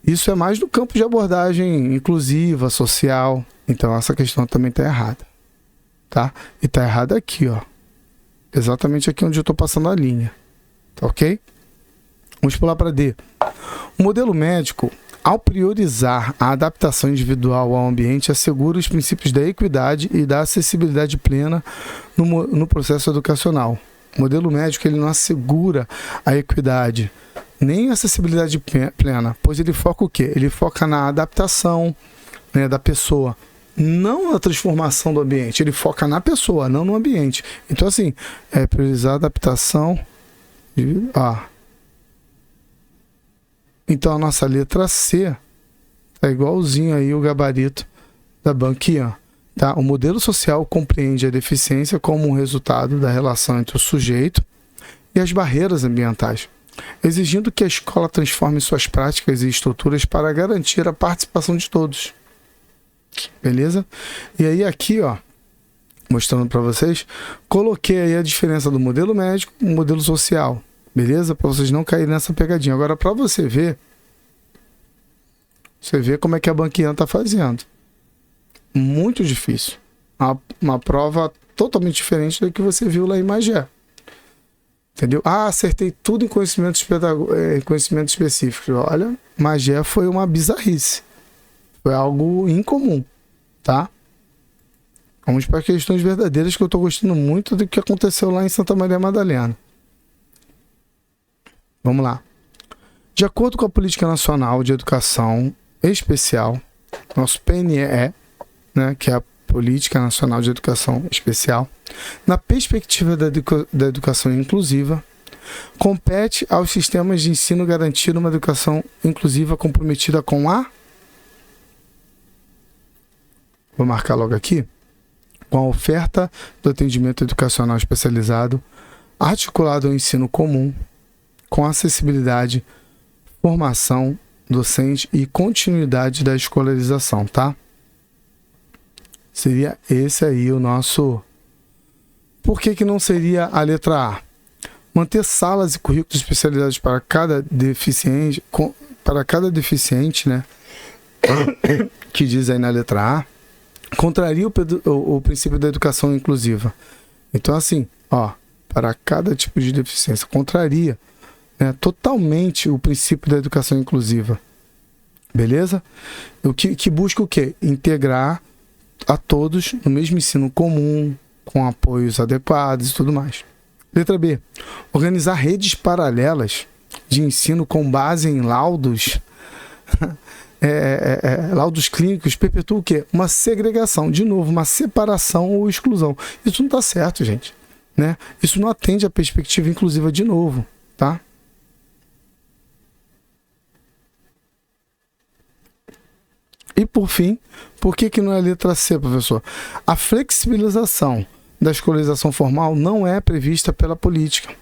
Isso é mais no campo de abordagem inclusiva, social. Então essa questão também está errada, tá? E está errada aqui, ó. Exatamente aqui onde eu estou passando a linha, tá ok? Vamos pular para D. O modelo médico, ao priorizar a adaptação individual ao ambiente, assegura os princípios da equidade e da acessibilidade plena no processo educacional. O modelo médico ele não assegura a equidade nem a acessibilidade plena, pois ele foca o quê? Ele foca na adaptação, né, da pessoa, não na transformação do ambiente. Ele foca na pessoa, não no ambiente. Então, assim, priorizar a adaptação. Então, a nossa letra C tá igualzinho aí o gabarito da banquinha, tá? O modelo social compreende a deficiência como um resultado da relação entre o sujeito e as barreiras ambientais, exigindo que a escola transforme suas práticas e estruturas para garantir a participação de todos. Beleza? E aí aqui, ó, mostrando para vocês, coloquei aí a diferença do modelo médico e do modelo social. Beleza? Para vocês não caírem nessa pegadinha. Agora, para você ver como é que a banquinha está fazendo. Muito difícil. Uma prova totalmente diferente da que você viu lá em Magé. Entendeu? Acertei tudo em conhecimentos específicos. Olha, Magé foi uma bizarrice. Foi algo incomum, tá? Vamos para questões verdadeiras, que eu estou gostando muito do que aconteceu lá em Santa Maria Madalena. Vamos lá. De acordo com a Política Nacional de Educação Especial, nosso PNE, né, que é a Política Nacional de Educação Especial, na perspectiva da educação inclusiva, compete aos sistemas de ensino garantir uma educação inclusiva comprometida com a... Vou marcar logo aqui. Com a oferta do atendimento educacional especializado, articulado ao ensino comum, com acessibilidade, formação docente e continuidade da escolarização, tá? Seria esse aí o nosso... Por que não seria a letra A? Manter salas e currículos especializados para cada deficiente, né? Que diz aí na letra A, contraria o princípio da educação inclusiva. Então, assim, ó, para cada tipo de deficiência, contraria, né, totalmente o princípio da educação inclusiva. Beleza? O que busca o quê? Integrar a todos no mesmo ensino comum, com apoios adequados e tudo mais. Letra B. Organizar redes paralelas de ensino com base em laudos laudos clínicos perpetua o quê? Uma segregação, de novo, uma separação ou exclusão. Isso não está certo, gente, né? Isso não atende à perspectiva inclusiva de novo, tá? E por fim, por que não é a letra C, professor? A flexibilização da escolarização formal não é prevista pela política,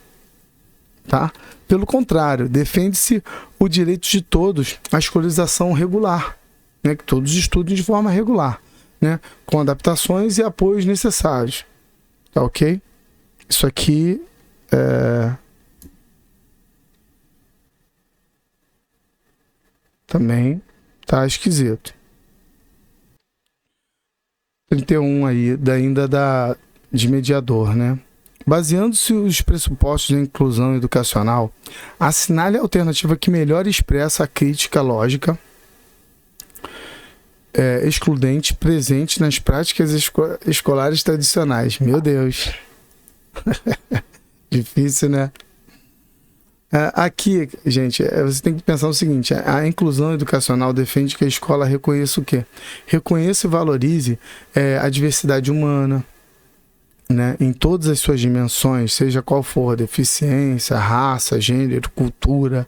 tá? Pelo contrário, defende-se o direito de todos à escolarização regular, né? Que todos estudem de forma regular, né? Com adaptações e apoios necessários, tá ok? Isso aqui também tá esquisito. 31 aí, de mediador, né? Baseando-se os pressupostos da inclusão educacional, assinale a alternativa que melhor expressa a crítica lógica excludente presente nas práticas escolares tradicionais. Meu Deus! Difícil, né? Aqui, gente, você tem que pensar o seguinte: a inclusão educacional defende que a escola reconheça o quê? Reconheça e valorize a diversidade humana, né, em todas as suas dimensões, seja qual for, deficiência, raça, gênero, cultura,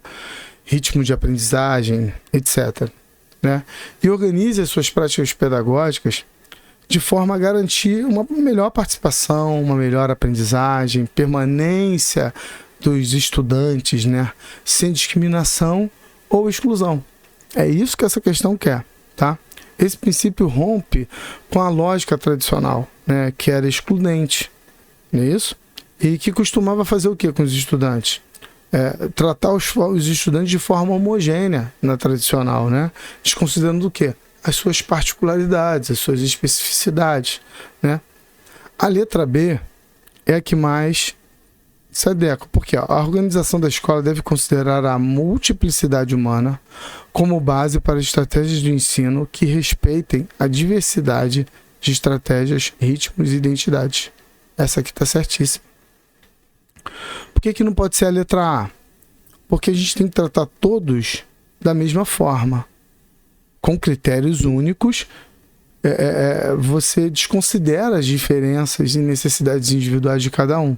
ritmo de aprendizagem, etc., né? E organize as suas práticas pedagógicas de forma a garantir uma melhor participação, uma melhor aprendizagem, permanência dos estudantes, né, sem discriminação ou exclusão. É isso que essa questão quer, tá? Esse princípio rompe com a lógica tradicional, né, que era excludente, não é isso? E que costumava fazer o que com os estudantes? Tratar os estudantes de forma homogênea na tradicional, né? Desconsiderando o quê? As suas particularidades, as suas especificidades, né? A letra B é a que mais se adequa, porque a organização da escola deve considerar a multiplicidade humana como base para estratégias de ensino que respeitem a diversidade de estratégias, ritmos e identidades. Essa aqui está certíssima. Por que não pode ser a letra A? Porque a gente tem que tratar todos da mesma forma, com critérios únicos. Você desconsidera as diferenças e necessidades individuais de cada um,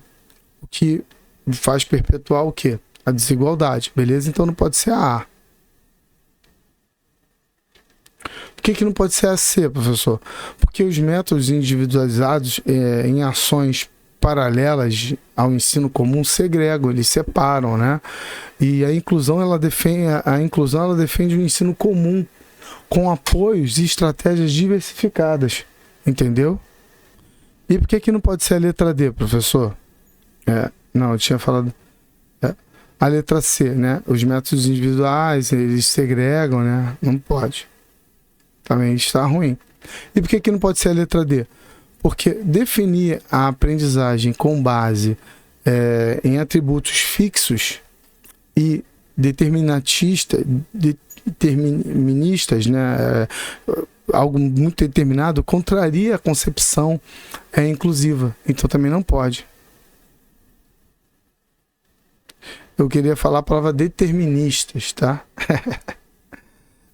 o que faz perpetuar o quê? A desigualdade, beleza? Então não pode ser a A. Por que não pode ser a C, professor? Porque os métodos individualizados em ações paralelas ao ensino comum segregam, eles separam, né? E a inclusão ela defende um ensino comum com apoios e estratégias diversificadas, entendeu? E por que não pode ser a letra D, professor? Não, eu tinha falado a letra C, né? Os métodos individuais, eles segregam, né? Não pode. Também está ruim. E por que não pode ser a letra D? Porque definir a aprendizagem com base em atributos fixos e deterministas, né? Algo muito determinado, contraria a concepção inclusiva. Então também não pode. Eu queria falar a palavra deterministas, tá?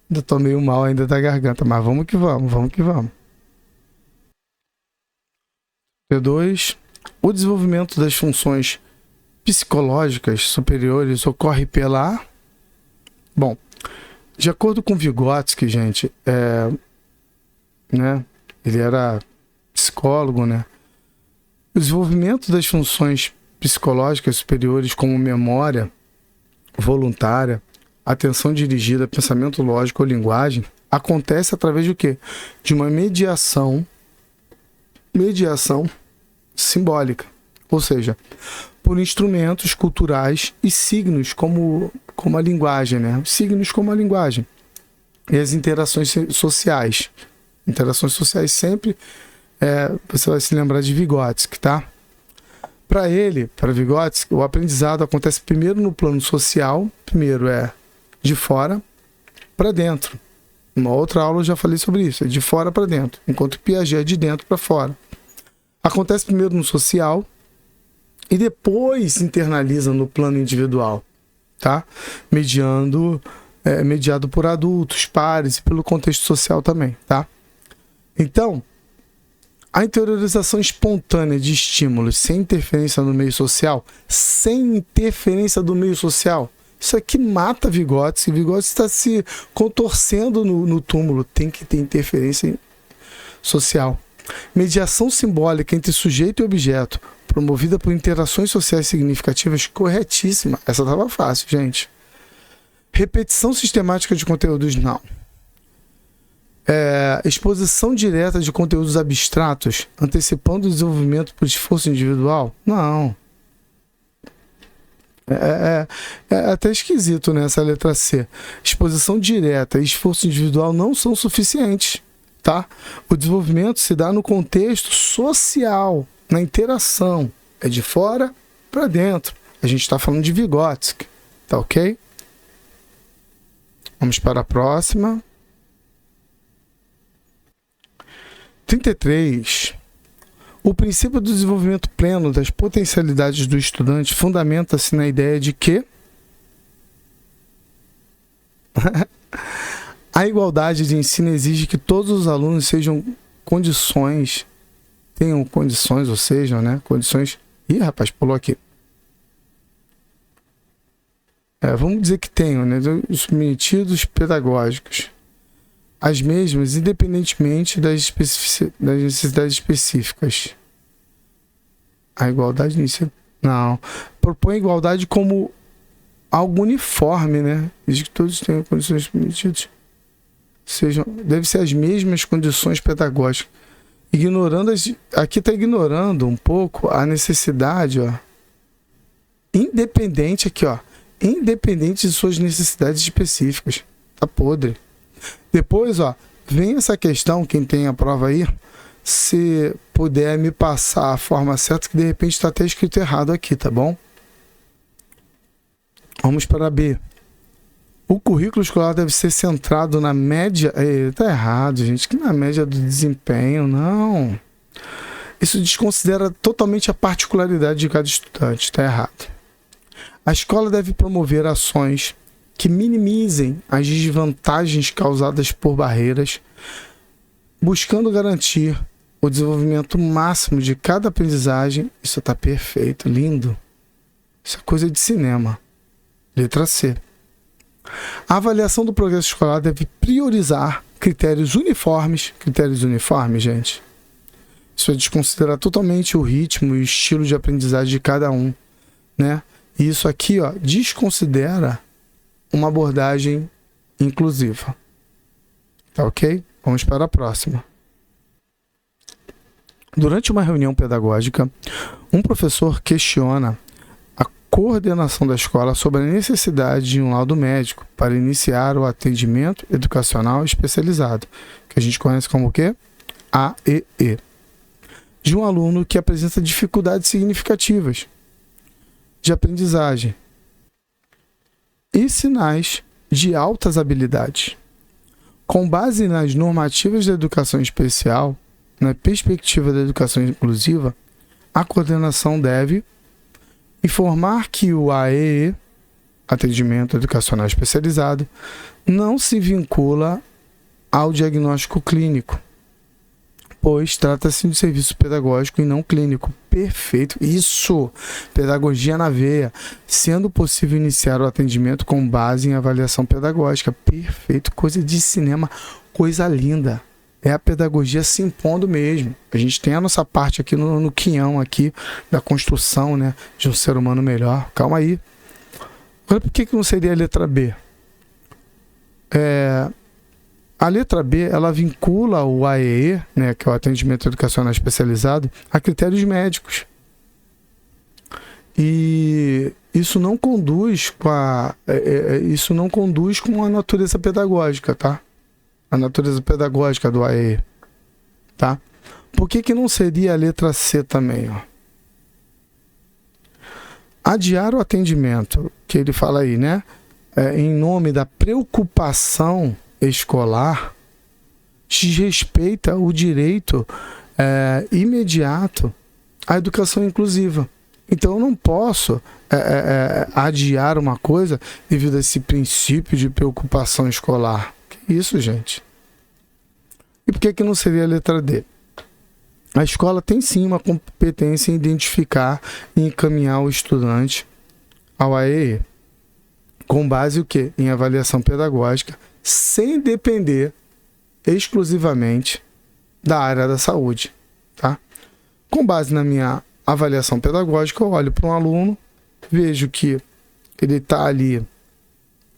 Ainda tô meio mal ainda da garganta, mas vamos que vamos, vamos que vamos. P2. O desenvolvimento das funções psicológicas superiores ocorre pela... Bom, de acordo com Vygotsky, gente, né, ele era psicólogo, né? O desenvolvimento das funções psicológicas superiores, como memória voluntária, atenção dirigida, pensamento lógico ou linguagem, acontece através do quê? De uma mediação simbólica, ou seja, por instrumentos culturais e signos como a linguagem, né? Signos como a linguagem e as interações sociais. Interações sociais sempre, você vai se lembrar de Vygotsky, tá? Para Vygotsky, o aprendizado acontece primeiro no plano social, primeiro de fora para dentro. Uma outra aula eu já falei sobre isso, é de fora para dentro, enquanto Piaget é de dentro para fora. Acontece primeiro no social e depois internaliza no plano individual, tá? Mediado por adultos, pares e pelo contexto social também, tá? Então, a interiorização espontânea de estímulos sem interferência no meio social, isso aqui mata Vygotsky. Vygotsky está se contorcendo no túmulo, tem que ter interferência social. Mediação simbólica entre sujeito e objeto, promovida por interações sociais significativas, corretíssima. Essa estava fácil, gente. Repetição sistemática de conteúdos, não. Exposição direta de conteúdos abstratos, antecipando o desenvolvimento por esforço individual? Não. É até esquisito, né, essa letra C. Exposição direta e esforço individual não são suficientes, tá? O desenvolvimento se dá no contexto social, na interação. É de fora para dentro. A gente está falando de Vygotsky, tá ok? Vamos para a próxima. 33. O princípio do desenvolvimento pleno das potencialidades do estudante fundamenta-se na ideia de que a igualdade de ensino exige que todos os alunos tenham condições, ou sejam, né, condições... Ih, rapaz, pulou aqui. Vamos dizer que tenham, né, os submetidos pedagógicos, as mesmas, independentemente das necessidades específicas. A igualdade de ensino... Não. Propõe a igualdade como algo uniforme, né? Diz que todos tenham condições permitidas. Deve ser as mesmas condições pedagógicas. Aqui está ignorando um pouco a necessidade, ó. Independente de suas necessidades específicas. Tá podre. Depois, ó, vem essa questão, quem tem a prova aí, se puder me passar a forma certa, que de repente está até escrito errado aqui, tá bom? Vamos para B. O currículo escolar deve ser centrado na média... Tá errado, gente, que na média do desempenho, não. Isso desconsidera totalmente a particularidade de cada estudante, tá errado. A escola deve promover ações que minimizem as desvantagens causadas por barreiras, buscando garantir o desenvolvimento máximo de cada aprendizagem. Isso está perfeito, lindo. Isso é coisa de cinema. Letra C. A avaliação do progresso escolar deve priorizar critérios uniformes, gente. Isso é desconsiderar totalmente o ritmo e o estilo de aprendizagem de cada um, né? E isso aqui, ó, desconsidera uma abordagem inclusiva. Tá ok? Vamos para a próxima. Durante uma reunião pedagógica, um professor questiona a coordenação da escola sobre a necessidade de um laudo médico para iniciar o atendimento educacional especializado, que a gente conhece como o quê? AEE. De um aluno que apresenta dificuldades significativas de aprendizagem e sinais de altas habilidades. Com base nas normativas da educação especial, na perspectiva da educação inclusiva, a coordenação deve informar que o AEE, atendimento educacional especializado, não se vincula ao diagnóstico clínico, pois trata-se de serviço pedagógico e não clínico. Perfeito. Isso! Pedagogia na veia. Sendo possível iniciar o atendimento com base em avaliação pedagógica. Perfeito. Coisa de cinema, coisa linda. É a pedagogia se impondo mesmo. A gente tem a nossa parte aqui no quinhão aqui da construção, né, de um ser humano melhor. Calma aí. Agora, por que não seria a letra B? A letra B, ela vincula o AEE, né, que é o atendimento educacional especializado, a critérios médicos. E isso não conduz com a natureza pedagógica, tá? A natureza pedagógica do AEE, tá? Por que não seria a letra C também, ó? Adiar o atendimento, que ele fala aí, né? Em nome da preocupação escolar, desrespeita o direito imediato à educação inclusiva. Então eu não posso adiar uma coisa devido a esse princípio de preocupação escolar. Que isso, gente? E por que não seria a letra D? A escola tem sim uma competência em identificar e encaminhar o estudante ao AEE, com base o quê? Em avaliação pedagógica, sem depender exclusivamente da área da saúde, tá? Com base na minha avaliação pedagógica, eu olho para um aluno, vejo que ele está ali,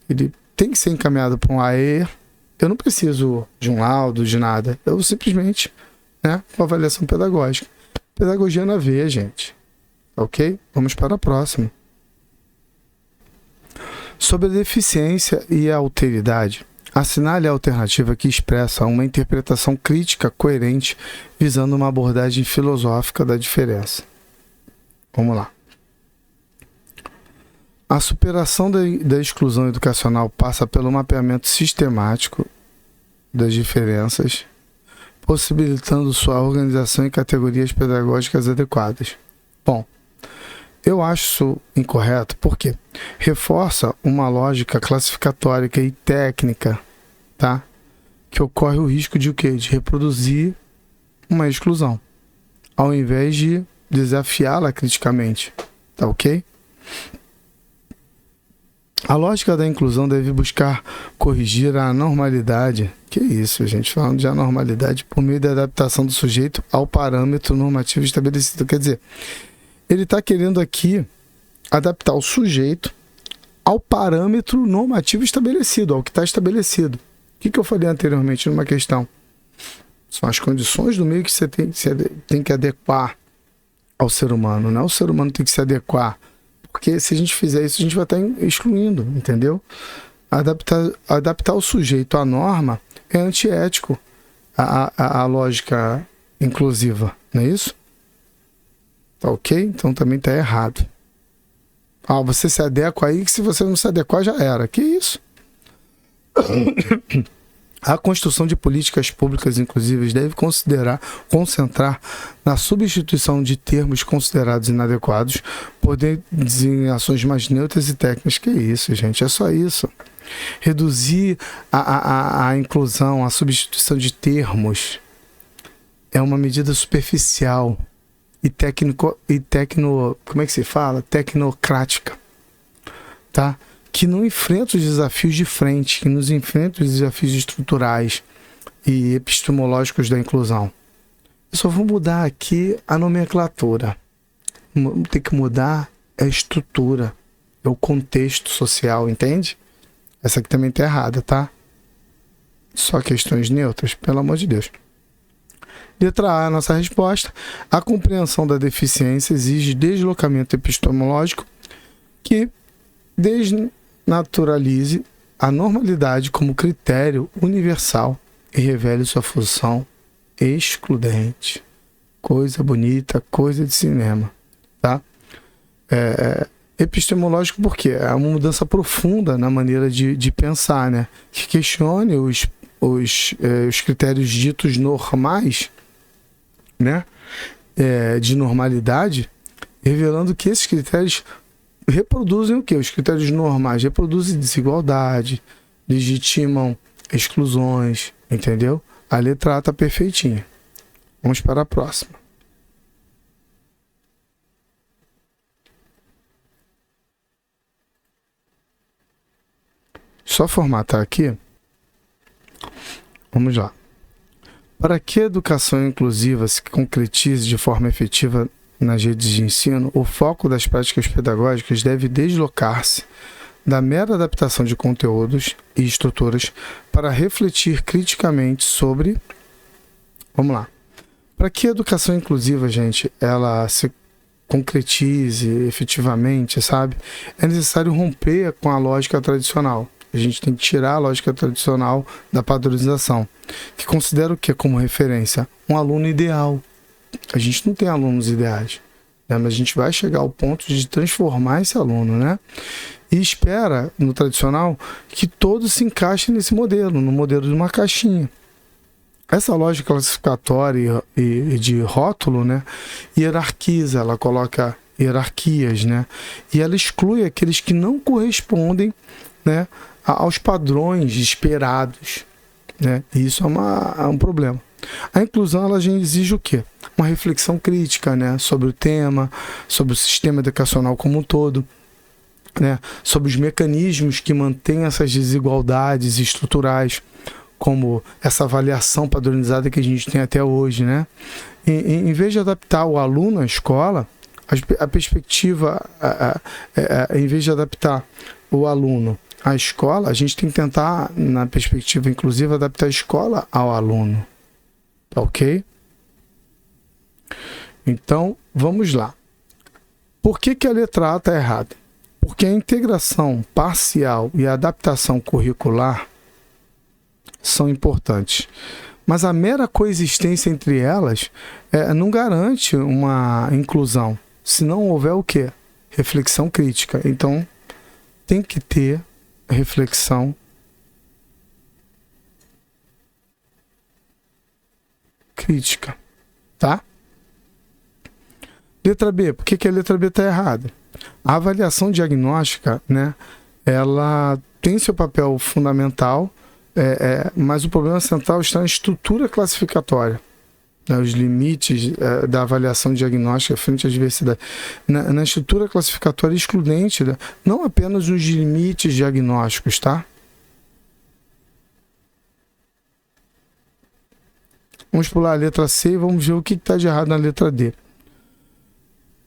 ele tem que ser encaminhado para um AEE, eu não preciso de um laudo, de nada, eu simplesmente, né, com avaliação pedagógica. Pedagogia na veia, gente. Ok? Vamos para a próxima. Sobre a deficiência e a alteridade, assinale a alternativa que expressa uma interpretação crítica coerente visando uma abordagem filosófica da diferença. Vamos lá. A superação da exclusão educacional passa pelo mapeamento sistemático das diferenças, possibilitando sua organização em categorias pedagógicas adequadas. Bom, eu acho isso incorreto porque reforça uma lógica classificatória e técnica, tá? Que ocorre o risco de o quê? De reproduzir uma exclusão, ao invés de desafiá-la criticamente, tá ok? A lógica da inclusão deve buscar corrigir a anormalidade. Que isso, gente? Falando de anormalidade por meio da adaptação do sujeito ao parâmetro normativo estabelecido. Quer dizer, ele está querendo aqui adaptar o sujeito ao parâmetro normativo estabelecido, ao que está estabelecido. O que eu falei anteriormente numa questão? São as condições do meio que você tem que adequar ao ser humano, não é o ser humano tem que se adequar. Porque se a gente fizer isso, a gente vai estar excluindo, entendeu? Adaptar o sujeito à norma é antiético, a lógica inclusiva, não é isso? Tá ok? Então também está errado. Você se adequa aí, que se você não se adequar já era. Que isso? A construção de políticas públicas inclusivas deve concentrar na substituição de termos considerados inadequados por designações mais neutras e técnicas. Que isso, gente? É só isso. Reduzir a inclusão, a substituição de termos é uma medida superficial e como é que se fala? Tecnocrática, tá? Que não enfrenta os desafios de frente, que nos enfrenta os desafios estruturais e epistemológicos da inclusão. Eu só vou mudar aqui a nomenclatura. Tem que mudar a estrutura, é o contexto social, entende? Essa aqui também está errada, tá? Só questões neutras, pelo amor de Deus. Letra A, nossa resposta. A compreensão da deficiência exige deslocamento epistemológico que desnaturalize a normalidade como critério universal e revele sua função excludente. Coisa bonita, coisa de cinema, tá? Epistemológico porque é uma mudança profunda na maneira de pensar, né? Que questione os critérios ditos normais, né? De normalidade, revelando que esses critérios reproduzem o quê? Os critérios normais reproduzem desigualdade, legitimam exclusões, entendeu? A letra A tá perfeitinha. Vamos para a próxima. Só formatar aqui. Vamos lá. Para que a educação inclusiva se concretize de forma efetiva nas redes de ensino, o foco das práticas pedagógicas deve deslocar-se da mera adaptação de conteúdos e estruturas para refletir criticamente sobre... Vamos lá. Para que a educação inclusiva, gente, ela se concretize efetivamente, sabe? É necessário romper com a lógica tradicional. A gente tem que tirar a lógica tradicional da padronização, que considera o que como referência? Um aluno ideal. A gente não tem alunos ideais, né? Mas a gente vai chegar ao ponto de transformar esse aluno, né? E espera, no tradicional, que todos se encaixem nesse modelo, no modelo de uma caixinha. Essa lógica classificatória e de rótulo, né, hierarquiza, ela coloca hierarquias, né? E ela exclui aqueles que não correspondem, né, aos padrões esperados, né? E isso é um problema. A inclusão, ela já exige o quê? Uma reflexão crítica, né, sobre o tema, sobre o sistema educacional como um todo, né, sobre os mecanismos que mantêm essas desigualdades estruturais, como essa avaliação padronizada que a gente tem até hoje, né? Em vez de adaptar o aluno à escola, a perspectiva, em vez de adaptar o aluno à escola, a gente tem que tentar, na perspectiva inclusiva, adaptar a escola ao aluno. Tá ok? Então, vamos lá. Por que a letra A está errada? Porque a integração parcial e a adaptação curricular são importantes. Mas a mera coexistência entre elas não garante uma inclusão. Se não houver o quê? Reflexão crítica. Então, tem que ter reflexão crítica. Tá? Letra B. Por que a letra B está errada? A avaliação diagnóstica, né, ela tem seu papel fundamental, mas o problema central está na estrutura classificatória, né, os limites da avaliação diagnóstica frente à diversidade. Na estrutura classificatória excludente, né, não apenas os limites diagnósticos, tá? Vamos pular a letra C e vamos ver o que está de errado na letra D.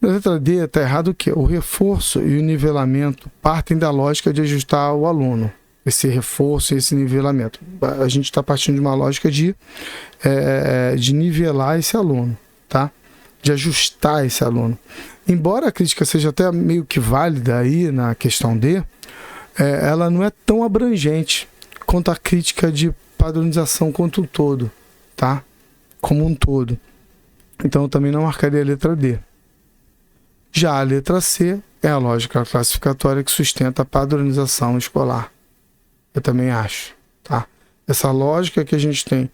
Na letra D está errado o quê? O reforço e o nivelamento partem da lógica de ajustar o aluno. Esse reforço e esse nivelamento. A gente está partindo de uma lógica de nivelar esse aluno, tá? De ajustar esse aluno. Embora a crítica seja até meio que válida aí na questão D, ela não é tão abrangente quanto a crítica de padronização quanto um todo, tá? Como um todo. Então eu também não marcaria a letra D. Já a letra C é a lógica classificatória que sustenta a padronização escolar. Eu também acho, tá? Essa lógica que a gente tem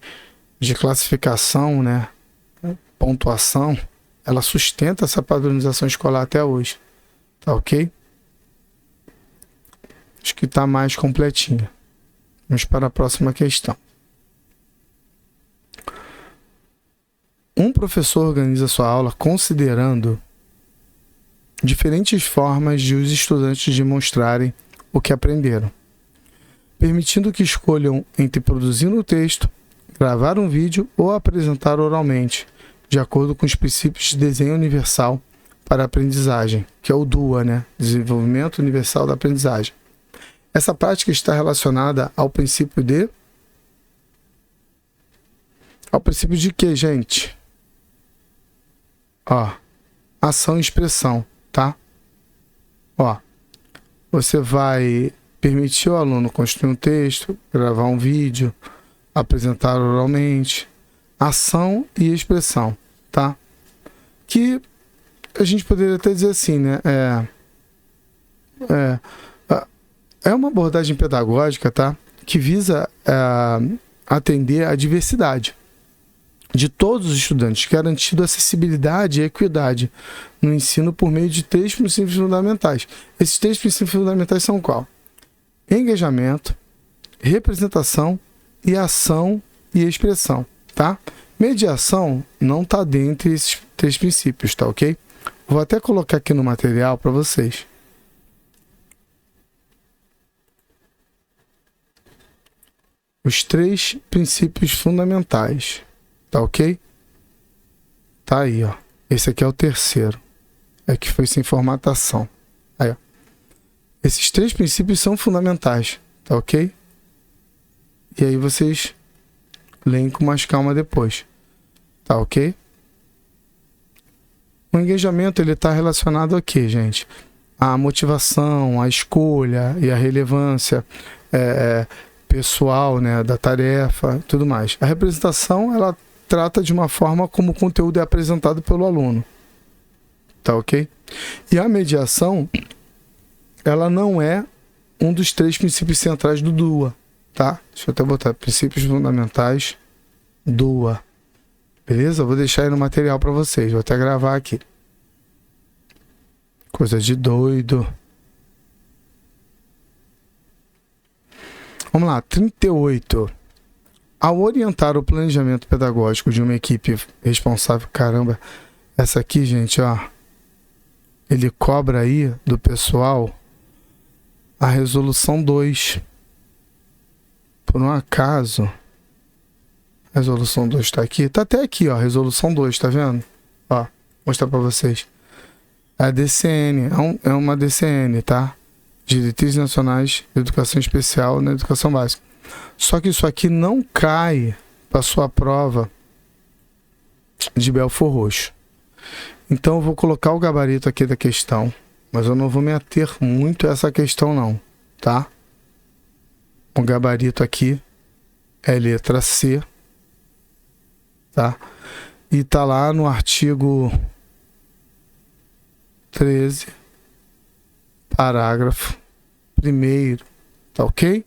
de classificação, né, pontuação, ela sustenta essa padronização escolar até hoje, tá ok? Acho que está mais completinha. Vamos para a próxima questão. Um professor organiza sua aula considerando diferentes formas de os estudantes demonstrarem o que aprenderam, permitindo que escolham entre produzir um texto, gravar um vídeo ou apresentar oralmente, de acordo com os princípios de desenho universal para a aprendizagem, que é o DUA, né? Desenvolvimento Universal da Aprendizagem. Essa prática está relacionada ao princípio de... Ao princípio de quê, gente? Ó, ação e expressão, tá? Ó, você vai permitir ao aluno construir um texto, gravar um vídeo, apresentar oralmente, ação e expressão, tá? Que a gente poderia até dizer assim, né? É uma abordagem pedagógica, tá? Que visa atender à diversidade de todos os estudantes, garantindo acessibilidade e equidade no ensino por meio de 3 princípios fundamentais. Esses 3 princípios fundamentais são qual? Engajamento, representação e ação e expressão, tá? Mediação não está dentre esses 3 princípios, tá ok? Vou até colocar aqui no material para vocês. Os 3 princípios fundamentais, tá ok? Tá aí, ó. Esse aqui é o terceiro. É que foi sem formatação. Aí, ó. Esses 3 princípios são fundamentais, tá ok? E aí vocês leem com mais calma depois, tá ok? O engajamento, ele está relacionado a quê, gente? A motivação, a escolha e a relevância pessoal, né, da tarefa, tudo mais. A representação, ela trata de uma forma como o conteúdo é apresentado pelo aluno, tá ok? E a mediação, ela não é um dos 3 princípios centrais do DUA, tá? Deixa eu até botar princípios fundamentais DUA. Beleza? Vou deixar aí no material para vocês. Vou até gravar aqui. Coisa de doido. Vamos lá, 38. Ao orientar o planejamento pedagógico de uma equipe responsável... Caramba, essa aqui, gente, ó. Ele cobra aí do pessoal a resolução 2. Por um acaso... A resolução 2 está aqui. Está até aqui, ó. Resolução 2, tá vendo? Ó, vou mostrar para vocês. A DCN, é uma DCN, tá? Diretrizes Nacionais de Educação Especial na Educação Básica. Só que isso aqui não cai para sua prova de Belfor Roxo. Então eu vou colocar o gabarito aqui da questão, mas eu não vou me ater muito a essa questão não, tá? O gabarito aqui é letra C, tá? E tá lá no artigo 13, parágrafo 1º, tá ok?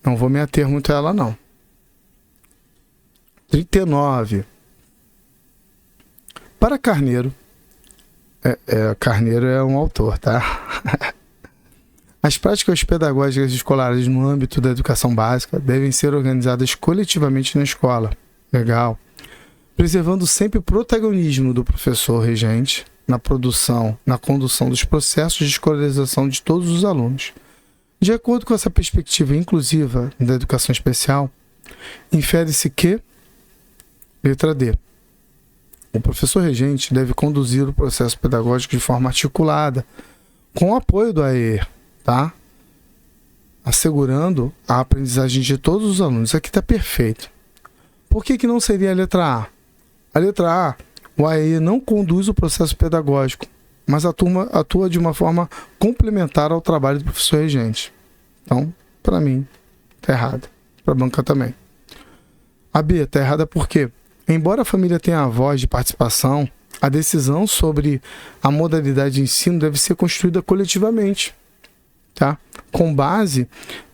Não vou me ater muito a ela não. 39. Para Carneiro, Carneiro é um autor, tá? As práticas pedagógicas escolares no âmbito da educação básica devem ser organizadas coletivamente na escola. Legal. Preservando sempre o protagonismo do professor regente na condução dos processos de escolarização de todos os alunos. De acordo com essa perspectiva inclusiva da educação especial, infere-se que, letra D, o professor regente deve conduzir o processo pedagógico de forma articulada, com o apoio do AER, tá? Assegurando a aprendizagem de todos os alunos. Aqui está perfeito. Por que não seria a letra A? A letra A, o AER não conduz o processo pedagógico, mas atua de uma forma complementar ao trabalho do professor regente. Então, para mim, está errado. Para a banca também. A B está errada por quê? Embora a família tenha a voz de participação, a decisão sobre a modalidade de ensino deve ser construída coletivamente, tá? Com base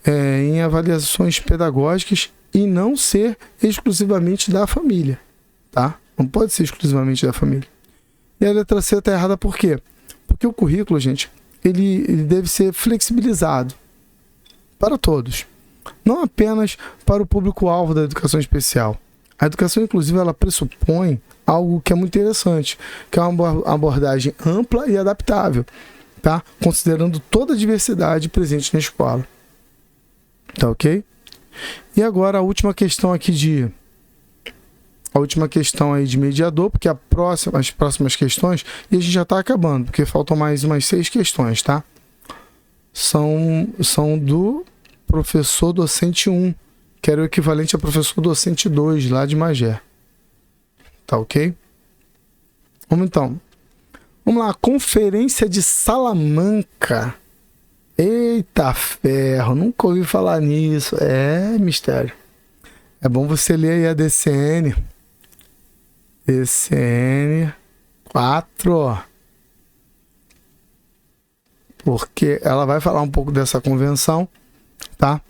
em avaliações pedagógicas e não ser exclusivamente da família, tá? Não pode ser exclusivamente da família. E a letra C está errada por quê? Porque o currículo, gente, ele deve ser flexibilizado para todos, não apenas para o público-alvo da educação especial. A educação inclusiva, ela pressupõe algo que é muito interessante, que é uma abordagem ampla e adaptável, tá? Considerando toda a diversidade presente na escola. Tá ok? E agora a última questão aqui de mediador, porque as próximas questões, e a gente já está acabando, porque faltam mais umas 6 questões, tá? São do professor docente 1, que era o equivalente a professor docente 2, lá de Magé. Tá ok? Vamos lá, Conferência de Salamanca. Eita ferro, nunca ouvi falar nisso. É mistério. É bom você ler aí a DCN. DCN 4. Porque ela vai falar um pouco dessa convenção, tá?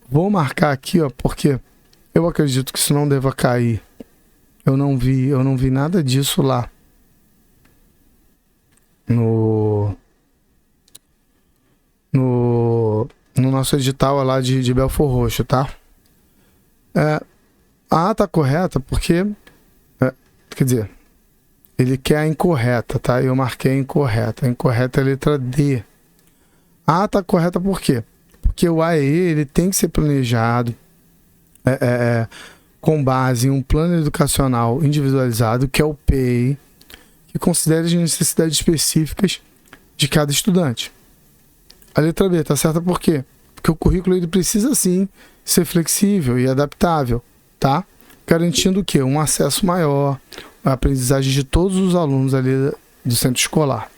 Vou marcar aqui, ó, porque eu acredito que isso não deva cair. Eu não vi nada disso lá no nosso edital lá de Belfor Roxo, tá? A tá correta porque... quer dizer, ele quer a incorreta, tá? Eu marquei a incorreta. A incorreta é a letra D. A tá correta por quê? Porque o AE ele tem que ser planejado com base em um plano educacional individualizado, que é o PEI, que considera as necessidades específicas de cada estudante. A letra B está certa por quê? Porque o currículo ele precisa sim ser flexível e adaptável, tá? Garantindo o quê? Um acesso maior, a aprendizagem de todos os alunos ali do centro escolar.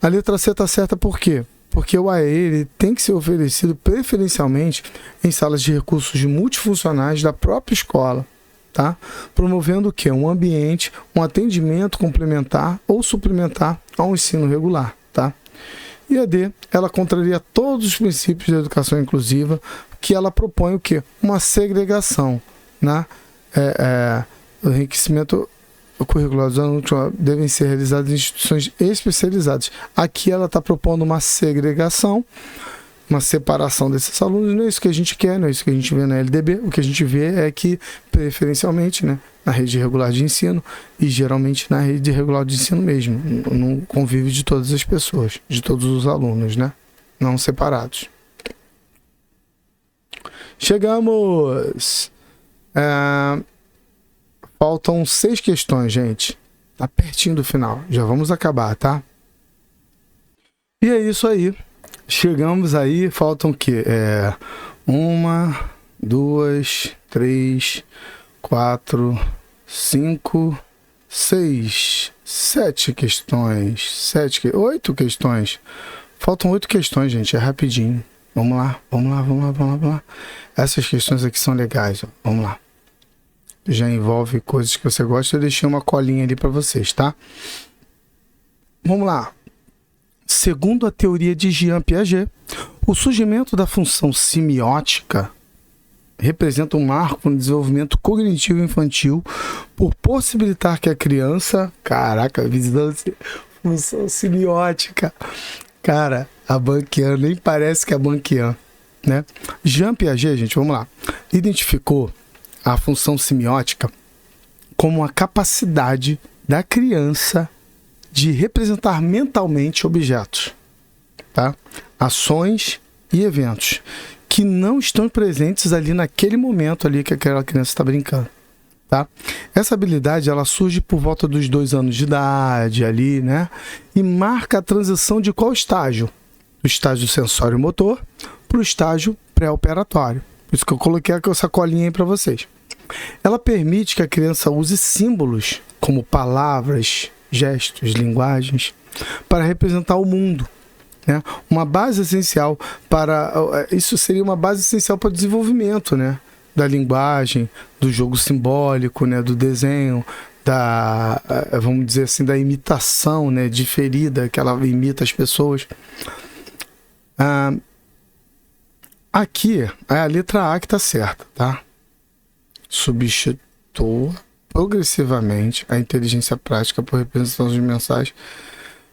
A letra C está certa por quê? Porque o AE ele tem que ser oferecido preferencialmente em salas de recursos multifuncionais da própria escola, tá? Promovendo o quê? Um ambiente, um atendimento complementar ou suplementar ao ensino regular, tá? E a D, ela contraria todos os princípios da educação inclusiva, que ela propõe o quê? Uma segregação, né? O enriquecimento curricular dos alunos devem ser realizados em instituições especializadas. Aqui ela está propondo uma segregação, uma separação desses alunos. Não é isso que a gente quer, não é isso que a gente vê na LDB. O que a gente vê é que, preferencialmente, né, na rede regular de ensino e geralmente na rede regular de ensino mesmo, no convívio de todas as pessoas, de todos os alunos, né, não separados. Chegamos! Faltam 6 questões, gente. Tá pertinho do final. Já vamos acabar, tá? E é isso aí. Chegamos aí. Faltam o quê? 1, 2, 3, 4, 5, 6, 7 questões. 8 questões. Faltam 8 questões, gente. É rapidinho. Vamos lá. Essas questões aqui são legais. Ó. Vamos lá. Já envolve coisas que você gosta. Eu deixei uma colinha ali para vocês, tá? Vamos lá. Segundo a teoria de Jean Piaget, o surgimento da função semiótica representa um marco no desenvolvimento cognitivo infantil por possibilitar que a criança... Caraca, visitando função semiótica. Cara, a Banquian nem parece que é a Banquian, né? Jean Piaget, gente, vamos lá. Identificou a função semiótica como a capacidade da criança de representar mentalmente objetos, tá? Ações e eventos que não estão presentes ali naquele momento ali que aquela criança está brincando, tá? Essa habilidade ela surge por volta dos 2 anos de idade ali, né? E marca a transição de qual estágio? Do estágio sensório-motor para o estágio pré-operatório. Por isso que eu coloquei essa colinha aí para vocês. Ela permite que a criança use símbolos como palavras, gestos, linguagens para representar o mundo, né? Uma base essencial para... Isso seria uma base essencial para o desenvolvimento, né? Da linguagem, do jogo simbólico, né? Do desenho, vamos dizer assim, da imitação, né? Diferida, que ela imita as pessoas. Aqui é a letra A que está certa, tá? Substitua progressivamente a inteligência prática por representação de mensagens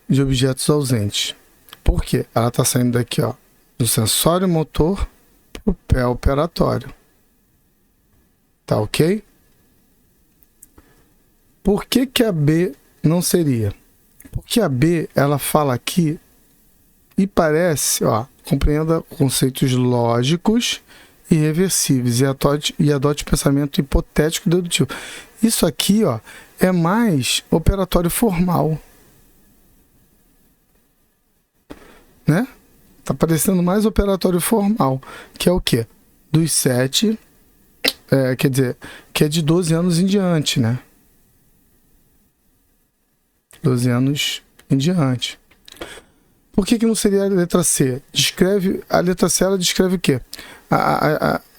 de objetos ausentes. Por quê? Ela está saindo daqui, ó, do sensório motor para o pé operatório. Tá ok? Por que que a B não seria? Porque a B, ela fala aqui e parece, ó, compreenda conceitos lógicos e reversíveis e adote pensamento hipotético e dedutivo. Isso aqui, ó, é mais operatório formal, né? Tá parecendo mais operatório formal, que é o quê? Dos 7, quer dizer, que é de 12 anos em diante, né? 12 anos em diante. Por que que não seria a letra C? A letra C ela descreve o quê?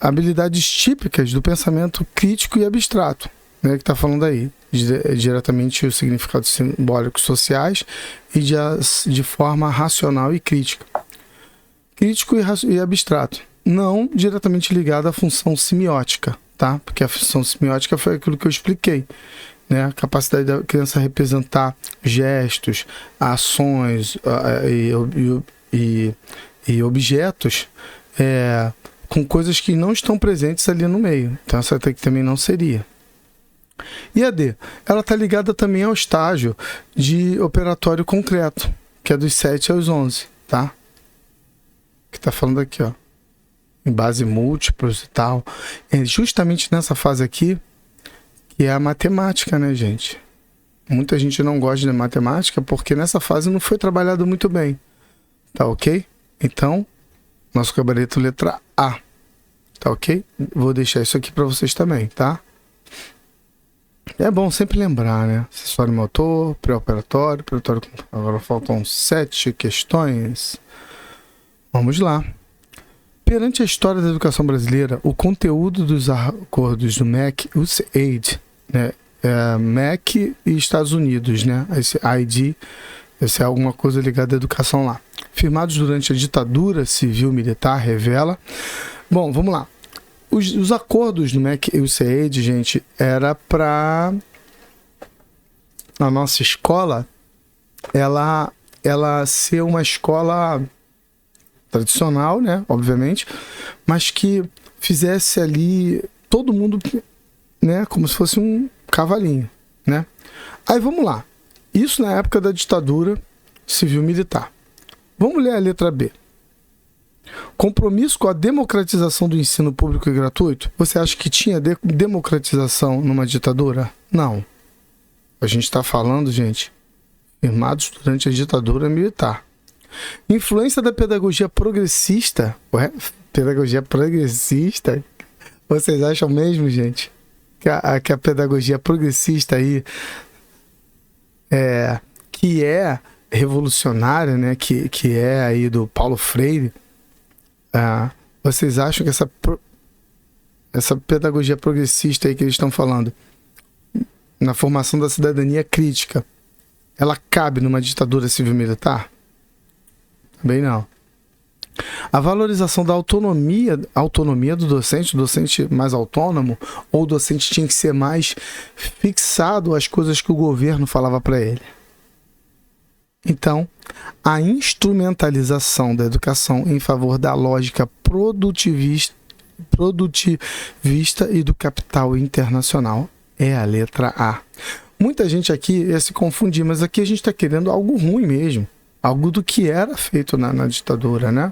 Habilidades típicas do pensamento crítico e abstrato, né, que está falando aí, diretamente os significados simbólicos sociais e de forma racional e crítica. Crítico e abstrato, não diretamente ligado à função semiótica, tá? Porque a função semiótica foi aquilo que eu expliquei, né? A capacidade da criança representar gestos, ações e objetos com coisas que não estão presentes ali no meio. Então essa aqui também não seria. E a D, ela está ligada também ao estágio de operatório concreto, que é dos 7 aos 11, tá? Que está falando aqui, ó, em base múltiplos e tal. É justamente nessa fase aqui que é a matemática, né, gente? Muita gente não gosta de matemática porque nessa fase não foi trabalhado muito bem, tá ok? Então, nosso gabarito letra A, tá ok? Vou deixar isso aqui para vocês também, tá? É bom sempre lembrar, né? Acessório motor, pré-operatório, pré-operatório. Agora faltam 7 questões. Vamos lá. Perante a história da educação brasileira, o conteúdo dos acordos do MEC, USAID, né? MEC e Estados Unidos, né? Esse ID, esse é alguma coisa ligada à educação lá. Firmados durante a ditadura civil-militar, revela. Bom, vamos lá. Os acordos do MEC e USAID, gente, era para a nossa escola, ela ser uma escola tradicional, né, obviamente, mas que fizesse ali todo mundo, né, como se fosse um cavalinho, né? Aí vamos lá. Isso na época da ditadura civil-militar. Vamos ler a letra B. Compromisso com a democratização do ensino público e gratuito? Você acha que tinha democratização numa ditadura? Não. A gente está falando, gente, firmados durante a ditadura militar. Influência da pedagogia progressista? Ué? Pedagogia progressista? Vocês acham mesmo, gente, que a pedagogia progressista aí que é revolucionária, né? Que é aí do Paulo Freire? Vocês acham que essa pedagogia progressista aí que eles estão falando na formação da cidadania crítica, ela cabe numa ditadura civil-militar? Também não. A valorização da autonomia do docente, o docente mais autônomo, ou o docente tinha que ser mais fixado às coisas que o governo falava para ele. Então, a instrumentalização da educação em favor da lógica produtivista e do capital internacional é a letra A. Muita gente aqui ia se confundir, mas aqui a gente está querendo algo ruim mesmo. Algo do que era feito na ditadura, né?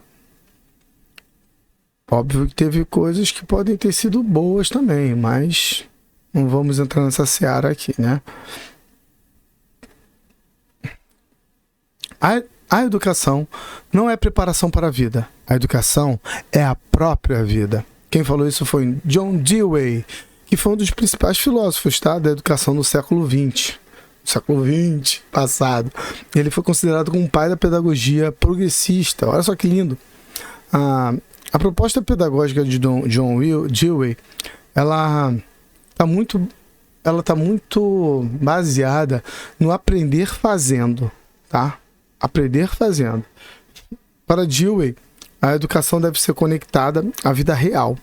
Óbvio que teve coisas que podem ter sido boas também, mas não vamos entrar nessa seara aqui, né? A educação não é preparação para a vida. A educação é a própria vida. Quem falou isso foi John Dewey, que foi um dos principais filósofos, tá, da educação no século XX. Século XX passado. Ele foi considerado como um pai da pedagogia progressista. Olha só que lindo. A proposta pedagógica de John Dewey, ela está muito baseada no aprender fazendo, tá? Aprender fazendo. Para Dewey, a educação deve ser conectada à vida real,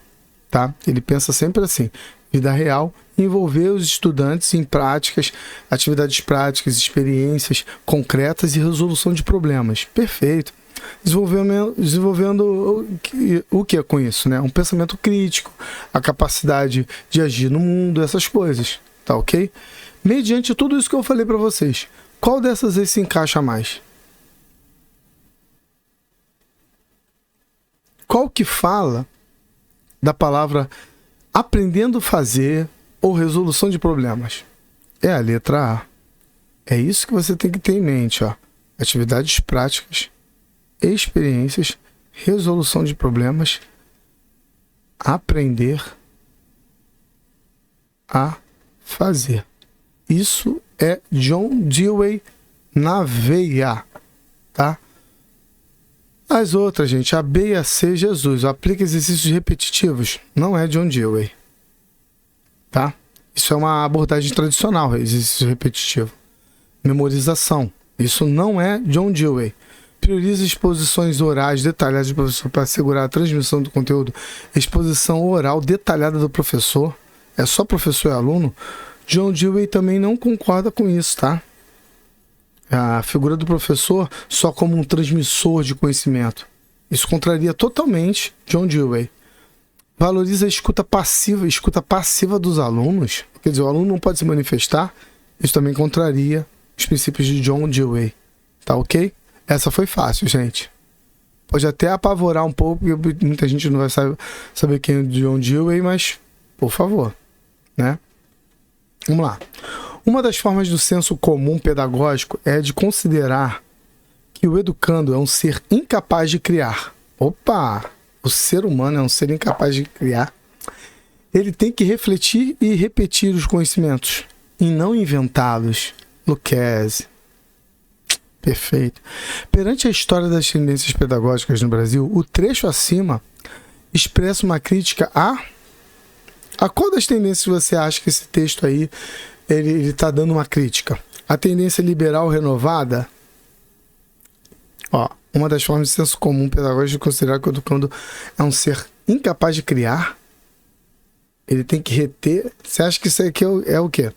tá? Ele pensa sempre assim: vida real, envolver os estudantes em práticas, atividades práticas, experiências concretas e resolução de problemas. Perfeito. Desenvolvendo o que é com isso, né? Um pensamento crítico, a capacidade de agir no mundo, essas coisas, tá ok? Mediante tudo isso que eu falei para vocês, qual dessas aí se encaixa mais? Qual que fala da palavra aprendendo a fazer ou resolução de problemas? É a letra A. É isso que você tem que ter em mente, ó. Atividades práticas, experiências, resolução de problemas, aprender a fazer. Isso é John Dewey na veia, tá? As outras, gente, a B e a C, Jesus, aplica exercícios repetitivos, não é John Dewey, tá? Isso é uma abordagem tradicional, exercício repetitivo. Memorização, isso não é John Dewey. Prioriza exposições orais detalhadas do professor para assegurar a transmissão do conteúdo. Exposição oral detalhada do professor, é só professor e aluno. John Dewey também não concorda com isso, tá? A figura do professor só como um transmissor de conhecimento. Isso contraria totalmente John Dewey. valoriza a escuta passiva dos alunos. Quer dizer, o aluno não pode se manifestar. Isso também contraria os princípios de John Dewey. Tá ok? Essa foi fácil, gente. Pode até apavorar um pouco, porque muita gente não vai saber quem é o John Dewey, mas, por favor, né? Vamos lá. Uma das formas do senso comum pedagógico é de considerar que o educando é um ser incapaz de criar. Opa! O ser humano é um ser incapaz de criar. Ele tem que refletir e repetir os conhecimentos e não inventá-los. Lucchese. Perfeito. Perante a história das tendências pedagógicas no Brasil, o trecho acima expressa uma crítica a qual das tendências você acha que esse texto aí ele está dando uma crítica? A tendência liberal renovada? Ó, uma das formas de senso comum pedagógico de considerar que o educando é um ser incapaz de criar. Ele tem que reter. Você acha que isso aqui é o quê?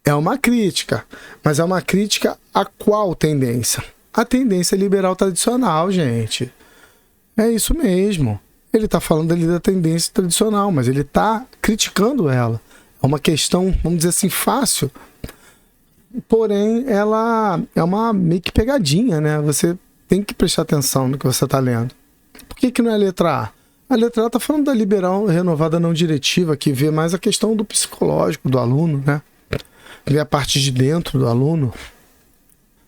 É uma crítica. Mas é uma crítica a qual tendência? A tendência liberal tradicional, gente. É isso mesmo. Ele está falando ali da tendência tradicional, mas ele está criticando ela. É uma questão, vamos dizer assim, fácil. Porém, ela é uma meio que pegadinha, né? Você tem que prestar atenção no que você está lendo. Por que não é a letra A? A letra A está falando da liberal renovada não diretiva, que vê mais a questão do psicológico do aluno, né? Vê a parte de dentro do aluno.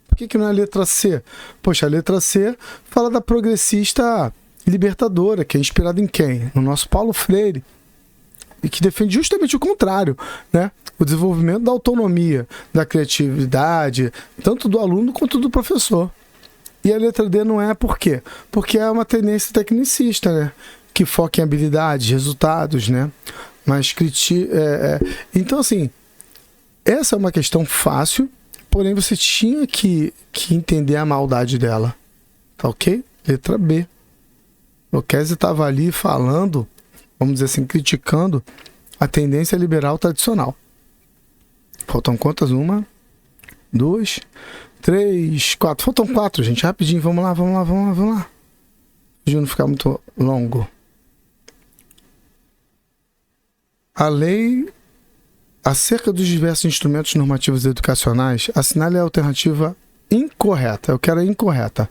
Por que não é a letra C? Poxa, a letra C fala da progressista libertadora, que é inspirada em quem? No nosso Paulo Freire. E que defende justamente o contrário, né? O desenvolvimento da autonomia, da criatividade, tanto do aluno quanto do professor. E a letra D não é por quê? Porque é uma tendência tecnicista, né? Que foca em habilidades, resultados, né? Mas então, assim, essa é uma questão fácil, porém você tinha que entender a maldade dela. Tá ok? Letra B. Lucchese estava ali falando, vamos dizer assim, criticando a tendência liberal tradicional. Faltam quantas? 1, 2, 3, 4. Faltam 4, gente. Rapidinho. Vamos lá. De não ficar muito longo. A lei acerca dos diversos instrumentos normativos educacionais assinale a alternativa incorreta. Eu quero a incorreta.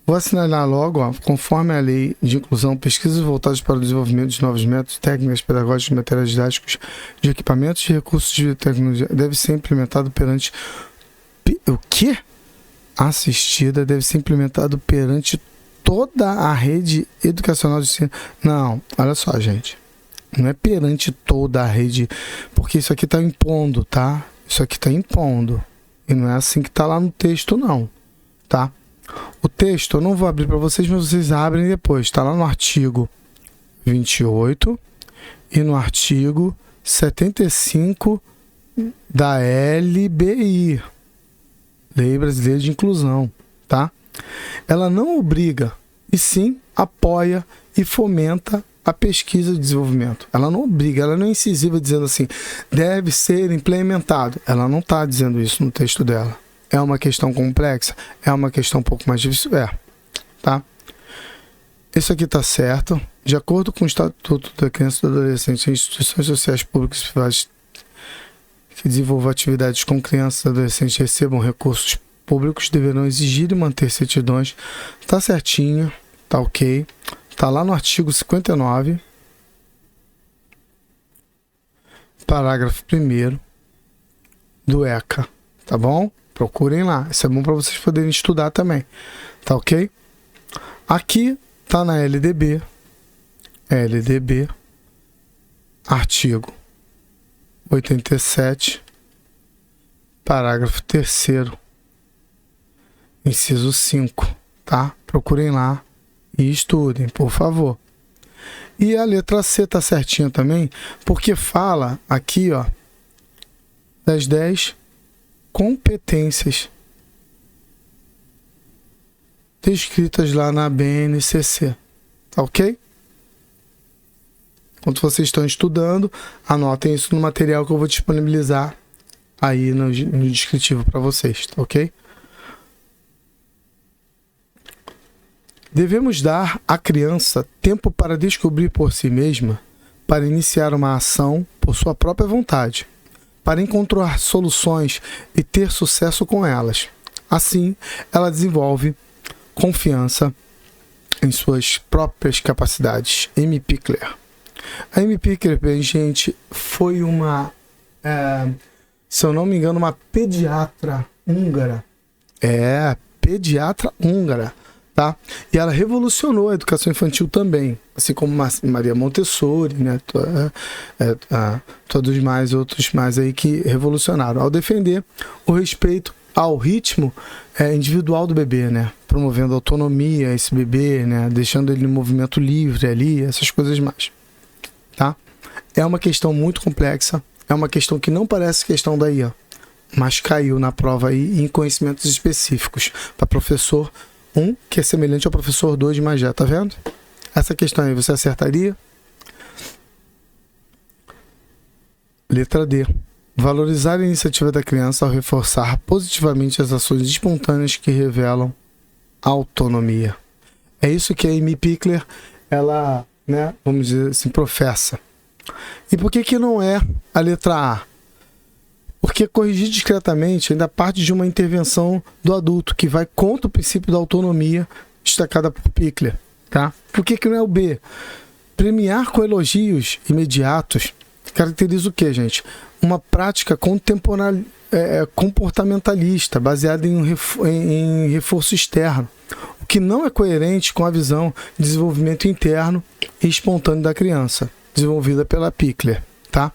Vou assinalar logo, ó, conforme a lei de inclusão, pesquisas voltadas para o desenvolvimento de novos métodos, técnicas pedagógicas, materiais didáticos, de equipamentos e recursos de tecnologia, deve ser implementado perante... O quê? Assistida deve ser implementado perante toda a rede educacional de ensino. Não, olha só, gente. Não é perante toda a rede, porque isso aqui está impondo, tá? Isso aqui está impondo. E não é assim que está lá no texto, não, tá? O texto eu não vou abrir para vocês, mas vocês abrem depois. Está lá no artigo 28 e no artigo 75 da LBI, Lei Brasileira de Inclusão, tá? Ela não obriga, e sim apoia e fomenta a pesquisa e desenvolvimento. Ela não obriga, ela não é incisiva dizendo assim, deve ser implementado. Ela não está dizendo isso no texto dela. É uma questão complexa? É uma questão um pouco mais difícil? Tá? Isso aqui está certo. De acordo com o Estatuto da Criança e do Adolescente, instituições sociais públicas e privadas que desenvolvam atividades com crianças e adolescentes recebam recursos públicos deverão exigir e manter certidões. Tá certinho, tá ok. Tá lá no artigo 59, parágrafo 1º do ECA, tá bom? Procurem lá, isso é bom para vocês poderem estudar também, tá ok? Aqui tá na LDB, artigo 87, parágrafo 3º, inciso 5, tá? Procurem lá e estudem, por favor. E a letra C tá certinha também, porque fala aqui, ó, das 10 competências descritas lá na BNCC, tá ok? Enquanto vocês estão estudando, anotem isso no material que eu vou disponibilizar aí no descritivo para vocês, tá ok? Devemos dar à criança tempo para descobrir por si mesma, para iniciar uma ação por sua própria vontade, para encontrar soluções e ter sucesso com elas. Assim, ela desenvolve confiança em suas próprias capacidades. Amy Pickler. A Amy Pickler, bem, gente, foi uma, se eu não me engano, uma pediatra húngara. Pediatra húngara, tá? E ela revolucionou a educação infantil também, assim como Maria Montessori, né? Todos mais outros mais aí que revolucionaram ao defender o respeito ao ritmo individual do bebê, né? Promovendo autonomia a esse bebê, né? Deixando ele em movimento livre ali, essas coisas mais, tá? É uma questão muito complexa, é uma questão que não parece questão daí, ó, mas caiu na prova aí em conhecimentos específicos para professor 1, que é semelhante ao professor 2 de Magé, tá vendo? Essa questão aí você acertaria? Letra D. Valorizar a iniciativa da criança ao reforçar positivamente as ações espontâneas que revelam autonomia. É isso que a Amy Pickler, ela, né, vamos dizer assim, professa. E por que não é a letra A? Porque corrigir discretamente ainda parte de uma intervenção do adulto, que vai contra o princípio da autonomia destacada por Pickler, tá? Por que não é o B? Premiar com elogios imediatos caracteriza o que, gente? Uma prática comportamentalista, baseada em reforço externo, o que não é coerente com a visão de desenvolvimento interno e espontâneo da criança, desenvolvida pela Pickler, tá?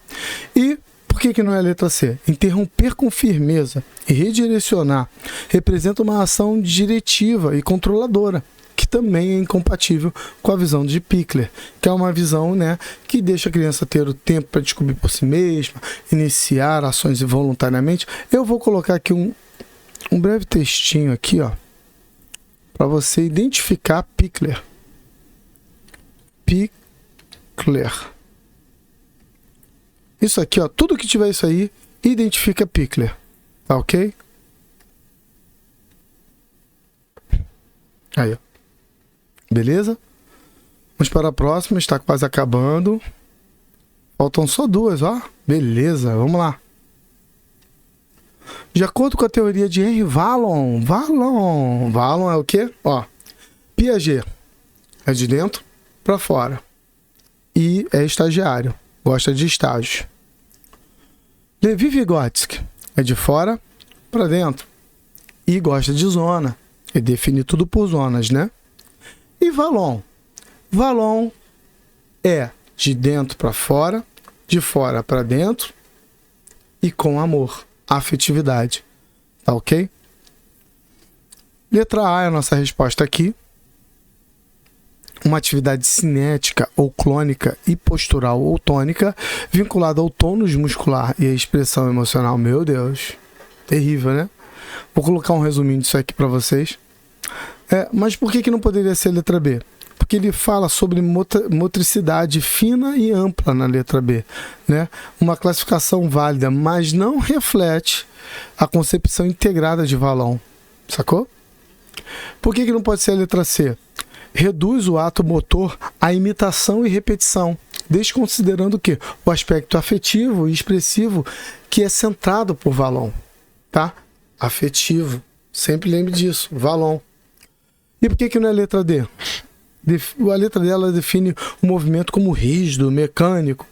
E por que não é a letra C? Interromper com firmeza e redirecionar representa uma ação diretiva e controladora, que também é incompatível com a visão de Pickler, que é uma visão, né, que deixa a criança ter o tempo para descobrir por si mesma, iniciar ações voluntariamente. Eu vou colocar aqui um breve textinho aqui, ó, para você identificar Pickler. Pickler. Isso aqui, ó, tudo que tiver isso aí, identifica Pickler, tá ok? Aí, ó. Beleza? Vamos para a próxima, está quase acabando. Faltam só duas, ó. Beleza, vamos lá. De acordo com a teoria de Henri Vallon é o quê? Ó, Piaget é de dentro para fora e é estagiário, gosta de estágios. Levi Vygotsky é de fora para dentro e gosta de zona, e define tudo por zonas, né? E Vallon é de dentro para fora, de fora para dentro e com amor, afetividade, tá ok? Letra A é a nossa resposta aqui. Uma atividade cinética ou clônica e postural ou tônica vinculada ao tônus muscular e à expressão emocional. Meu Deus, terrível, né? Vou colocar um resuminho disso aqui para vocês. Mas por que não poderia ser a letra B? Porque ele fala sobre motricidade fina e ampla na letra B, né? Uma classificação válida, mas não reflete a concepção integrada de Vallon, sacou? Por que não pode ser a letra C? Reduz o ato motor à imitação e repetição, desconsiderando o quê? O aspecto afetivo e expressivo que é centrado por Vallon, tá? Afetivo, sempre lembre disso, Vallon. E por que não é a letra D? A letra dela define o movimento como rígido, mecânico,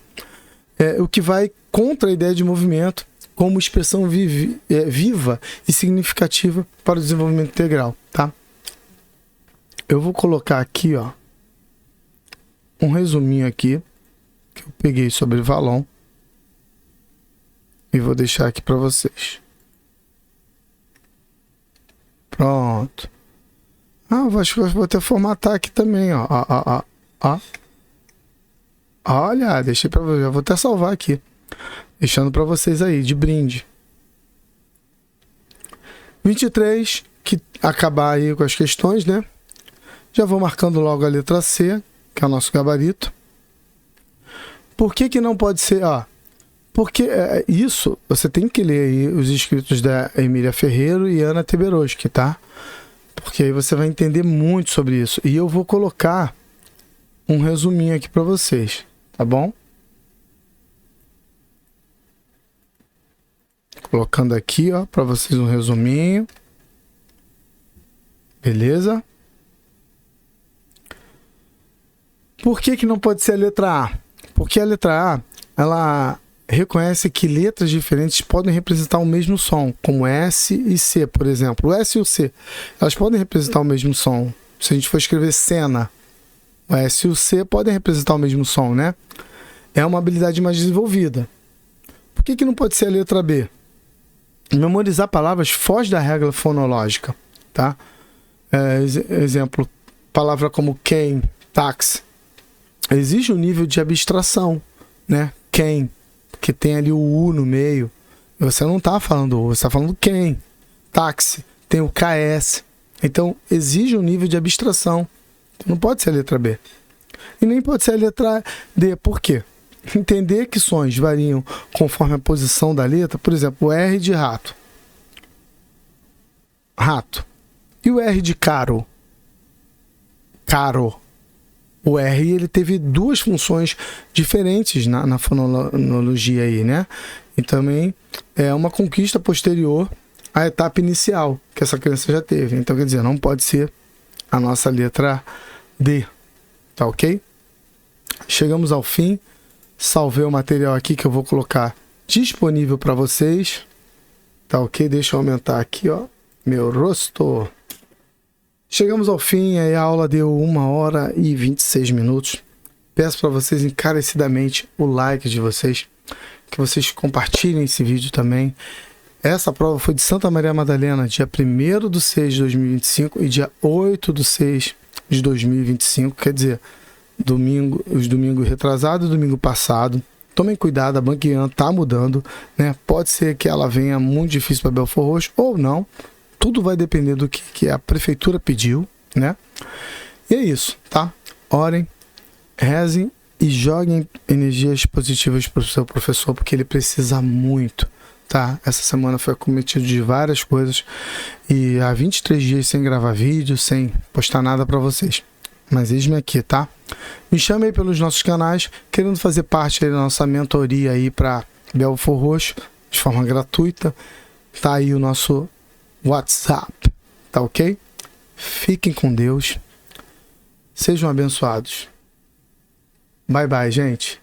o que vai contra a ideia de movimento como expressão viva e significativa para o desenvolvimento integral, tá? Eu vou colocar aqui, ó, um resuminho aqui que eu peguei sobre Vallon e vou deixar aqui para vocês. Pronto. Acho que eu vou até formatar aqui também, ó. Olha, deixei para vocês. Já vou até salvar aqui, deixando para vocês aí de brinde. 23, que acabar aí com as questões, né? Já vou marcando logo a letra C, que é o nosso gabarito. Por que não pode ser? Porque isso, você tem que ler aí os escritos da Emília Ferreiro e Ana Teberoski, tá? Porque aí você vai entender muito sobre isso. E eu vou colocar um resuminho aqui para vocês, tá bom? Colocando aqui, ó, para vocês um resuminho. Beleza? Por que não pode ser a letra A? Porque a letra A, ela reconhece que letras diferentes podem representar o mesmo som, como S e C, por exemplo. O S e o C, elas podem representar o mesmo som. Se a gente for escrever cena, o S e o C podem representar o mesmo som, né? É uma habilidade mais desenvolvida. Por que não pode ser a letra B? Memorizar palavras foge da regra fonológica, tá? Exemplo, palavra como quem, táxi. Existe um nível de abstração, né? Quem, que tem ali o U no meio. Você não está falando U, você está falando quem. Táxi, tem o KS. Então, exige um nível de abstração. Não pode ser a letra B. E nem pode ser a letra D. Por quê? Entender que sons variam conforme a posição da letra. Por exemplo, o R de rato. Rato. E o R de caro? Caro. O R ele teve duas funções diferentes na fonologia aí, né? E também é uma conquista posterior à etapa inicial que essa criança já teve. Então, quer dizer, não pode ser a nossa letra D. Tá ok? Chegamos ao fim. Salvei o material aqui que eu vou colocar disponível para vocês. Tá ok? Deixa eu aumentar aqui, ó, meu rosto. Chegamos ao fim, aí a aula deu 1h26. Peço para vocês encarecidamente o like de vocês, que vocês compartilhem esse vídeo também. Essa prova foi de Santa Maria Madalena, dia 1º/6 de 2025 e dia 8/6 de 2025, quer dizer, os domingos retrasados e domingo passado. Tomem cuidado, a Banquian tá mudando, né? Pode ser que ela venha muito difícil para Belford Roxo ou não. Tudo vai depender do que a prefeitura pediu, né? E é isso, tá? Orem, rezem e joguem energias positivas para o seu professor, porque ele precisa muito, tá? Essa semana foi acometido de várias coisas e há 23 dias sem gravar vídeo, sem postar nada para vocês. Mas eis-me aqui, tá? Me chame aí pelos nossos canais, querendo fazer parte aí da nossa mentoria aí para Belford Roxo, de forma gratuita. Tá aí o nosso WhatsApp, tá ok? Fiquem com Deus. Sejam abençoados. Bye bye, gente.